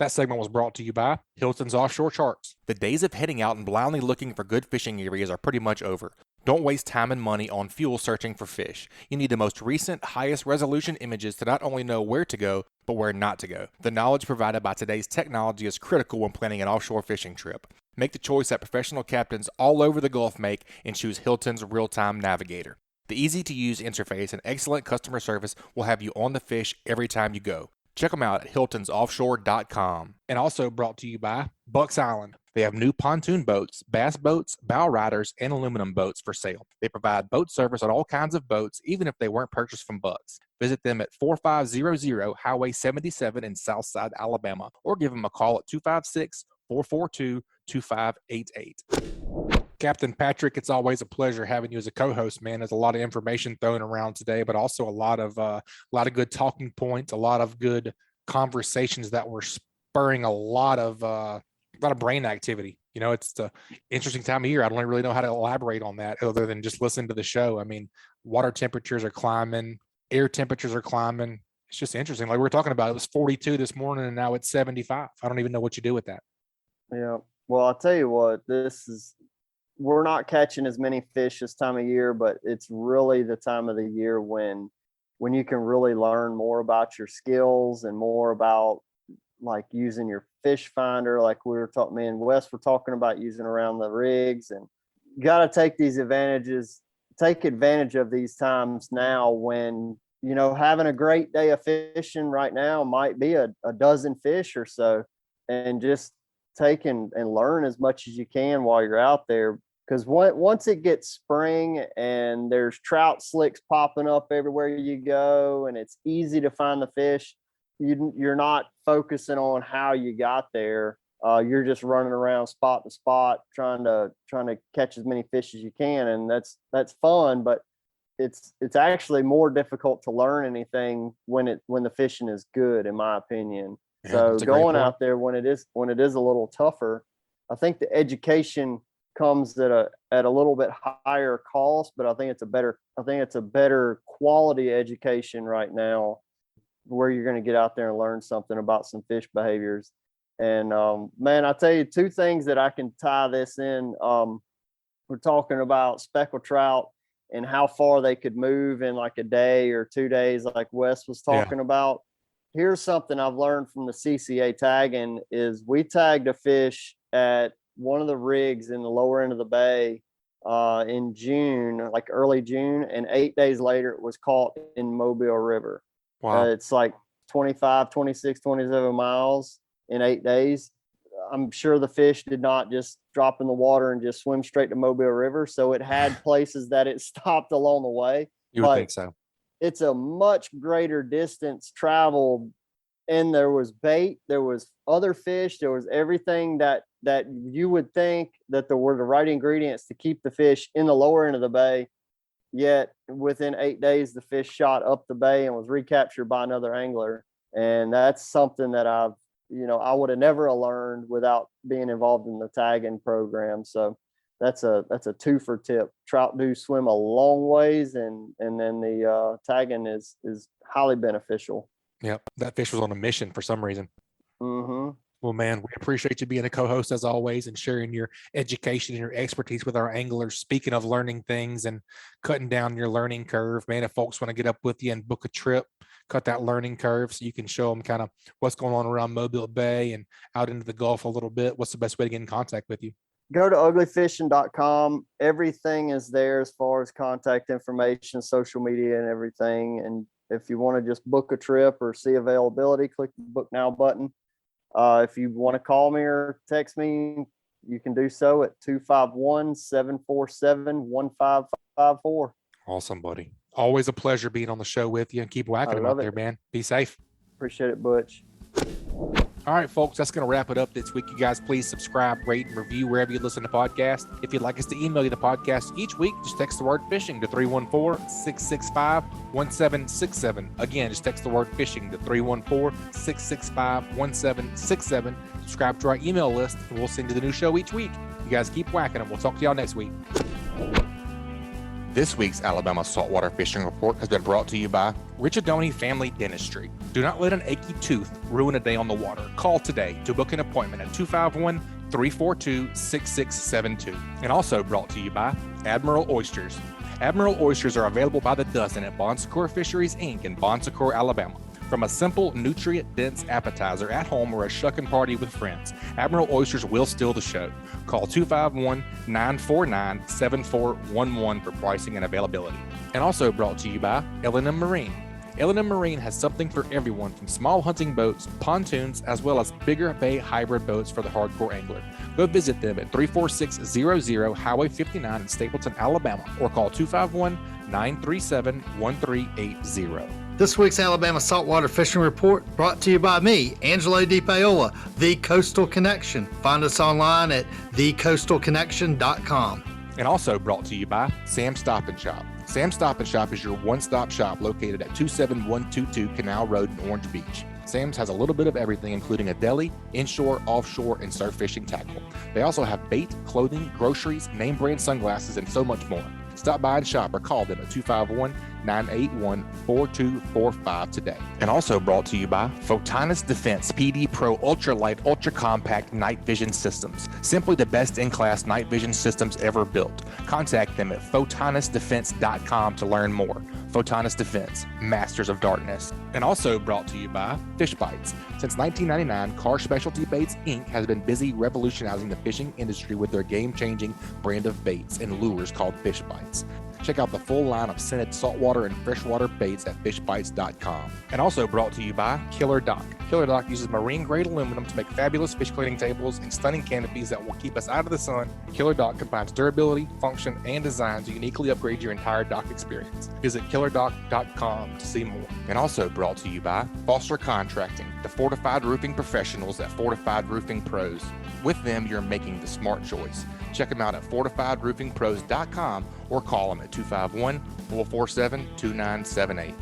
That segment was brought to you by Hilton's Offshore Charts. The days of heading out and blindly looking for good fishing areas are pretty much over. Don't waste time and money on fuel searching for fish. You need the most recent, highest resolution images to not only know where to go, but where not to go. The knowledge provided by today's technology is critical when planning an offshore fishing trip. Make the choice that professional captains all over the Gulf make and choose Hilton's Real-Time Navigator. The easy-to-use interface and excellent customer service will have you on the fish every time you go. Check them out at hiltonsoffshore.com. And also brought to you by Bucks Island. They have new pontoon boats, bass boats, bow riders, and aluminum boats for sale. They provide boat service on all kinds of boats, even if they weren't purchased from Bucks. Visit them at 4500 Highway 77 in Southside, Alabama, or give them a call at 256-442-2588. Captain Patrick, it's always a pleasure having you as a co-host, man. There's a lot of information thrown around today, but also a lot of good talking points, a lot of good conversations that were spurring a lot of brain activity. You know, it's the interesting time of year. I don't really know how to elaborate on that other than just listen to the show. I mean, water temperatures are climbing, air temperatures are climbing. It's just interesting. Like we were talking about, it was 42 this morning and now it's 75. I don't even know what you do with that. Yeah. Well, I'll tell you what, we're not catching as many fish this time of year, but it's really the time of the year when you can really learn more about your skills and more about like using your fish finder. Like we were talking, me and Wes were talking about using around the rigs, and you got to take advantage of these times now when, you know, having a great day of fishing right now might be a dozen fish or so, and just take and learn as much as you can while you're out there. Because once it gets spring and there's trout slicks popping up everywhere you go, and it's easy to find the fish, you're not focusing on how you got there. You're just running around spot to spot, trying to catch as many fish as you can, and that's fun. But it's actually more difficult to learn anything when the fishing is good, in my opinion. Yeah, so going out there when it is a little tougher, I think the education comes at a little bit higher cost, but I think it's a better quality education right now, where you're going to get out there and learn something about some fish behaviors. And man, I'll tell you two things that I can tie this in. We're talking about speckled trout and how far they could move in like a day or 2 days, like Wes was talking about. Here's something I've learned from the CCA tagging is we tagged a fish at one of the rigs in the lower end of the bay in June, like early June, and 8 days later it was caught in Mobile River. Wow. It's like 25, 26, 27 miles in 8 days. I'm sure the fish did not just drop in the water and just swim straight to Mobile River. So it had places that it stopped along the way. You would think so. It's a much greater distance traveled, and there was bait, there was other fish, there was everything that you would think that there were the right ingredients to keep the fish in the lower end of the bay. Yet within 8 days, the fish shot up the bay and was recaptured by another angler. And that's something that I would have never learned without being involved in the tagging program. So that's a 2-for tip. Trout do swim a long ways, and then the tagging is highly beneficial. Yep. That fish was on a mission for some reason. Mm-hmm. Well, man, we appreciate you being a co-host as always and sharing your education and your expertise with our anglers. Speaking of learning things and cutting down your learning curve, man, if folks want to get up with you and book a trip, cut that learning curve so you can show them kind of what's going on around Mobile Bay and out into the Gulf a little bit, what's the best way to get in contact with you? Go to uglyfishing.com. Everything is there as far as contact information, social media, and everything. And if you want to just book a trip or see availability, click the book now button. If you want to call me or text me, you can do so at 251-747-1554. Awesome, buddy. Always a pleasure being on the show with you, and keep whacking them out there, man. Be safe. Appreciate it, Butch. All right, folks, that's going to wrap it up this week. You guys, please subscribe, rate, and review wherever you listen to podcasts. If you'd like us to email you the podcast each week, just text the word fishing to 314-665-1767. Again, just text the word fishing to 314-665-1767. Subscribe to our email list, and we'll send you the new show each week. You guys keep whacking them. We'll talk to y'all next week. This week's Alabama Saltwater Fishing Report has been brought to you by Richardoni Family Dentistry. Do not let an achy tooth ruin a day on the water. Call today to book an appointment at 251-342-6672. And also brought to you by Admiral Oysters. Admiral Oysters are available by the dozen at Bon Secour Fisheries, Inc. in Bon Secour, Alabama. From a simple, nutrient-dense appetizer at home or a shucking party with friends, Admiral Oysters will steal the show. Call 251-949-7411 for pricing and availability. And also brought to you by L&M Marine. L&M Marine has something for everyone from small hunting boats, pontoons, as well as bigger bay hybrid boats for the hardcore angler. Go visit them at 34600 Highway 59 in Stapleton, Alabama, or call 251-937-1380. This week's Alabama Saltwater Fishing Report brought to you by me, Angelo DePaola, The Coastal Connection. Find us online at thecoastalconnection.com. And also brought to you by Sam's Stop and Shop. Sam's Stop and Shop is your one-stop shop located at 27122 Canal Road in Orange Beach. Sam's has a little bit of everything, including a deli, inshore, offshore, and surf fishing tackle. They also have bait, clothing, groceries, name brand sunglasses, and so much more. Stop by and shop or call them at 251-981-4245 today. And also brought to you by Photonis Defense PD Pro Ultralight Ultra Compact Night Vision Systems. Simply the best in-class night vision systems ever built. Contact them at photonisdefense.com to learn more. Photonis Defense, Masters of Darkness. And also brought to you by Fish Bites. Since 1999, Car Specialty Baits Inc. has been busy revolutionizing the fishing industry with their game-changing brand of baits and lures called Fish Bites. Check out the full line of scented saltwater and freshwater baits at fishbites.com. And also brought to you by Killer Dock. Killer Dock uses marine-grade aluminum to make fabulous fish cleaning tables and stunning canopies that will keep us out of the sun. Killer Dock combines durability, function, and design to uniquely upgrade your entire dock experience. Visit killerdock.com to see more. And also brought to you by Foster Contracting, the fortified roofing professionals at Fortified Roofing Pros. With them, you're making the smart choice. Check them out at fortifiedroofingpros.com or call them at 251-447-2978.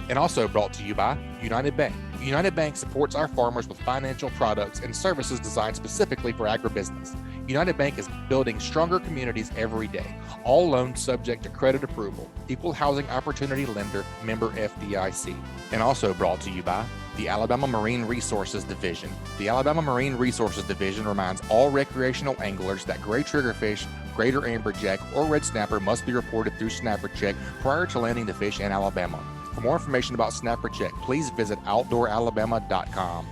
And also brought to you by United Bank. United Bank supports our farmers with financial products and services designed specifically for agribusiness. United Bank is building stronger communities every day. All loans subject to credit approval. Equal housing opportunity lender, member FDIC. And also brought to you by the Alabama Marine Resources Division. The Alabama Marine Resources Division reminds all recreational anglers that gray triggerfish, greater amberjack, or red snapper must be reported through Snapper Check prior to landing the fish in Alabama. For more information about Snapper Check, please visit outdooralabama.com.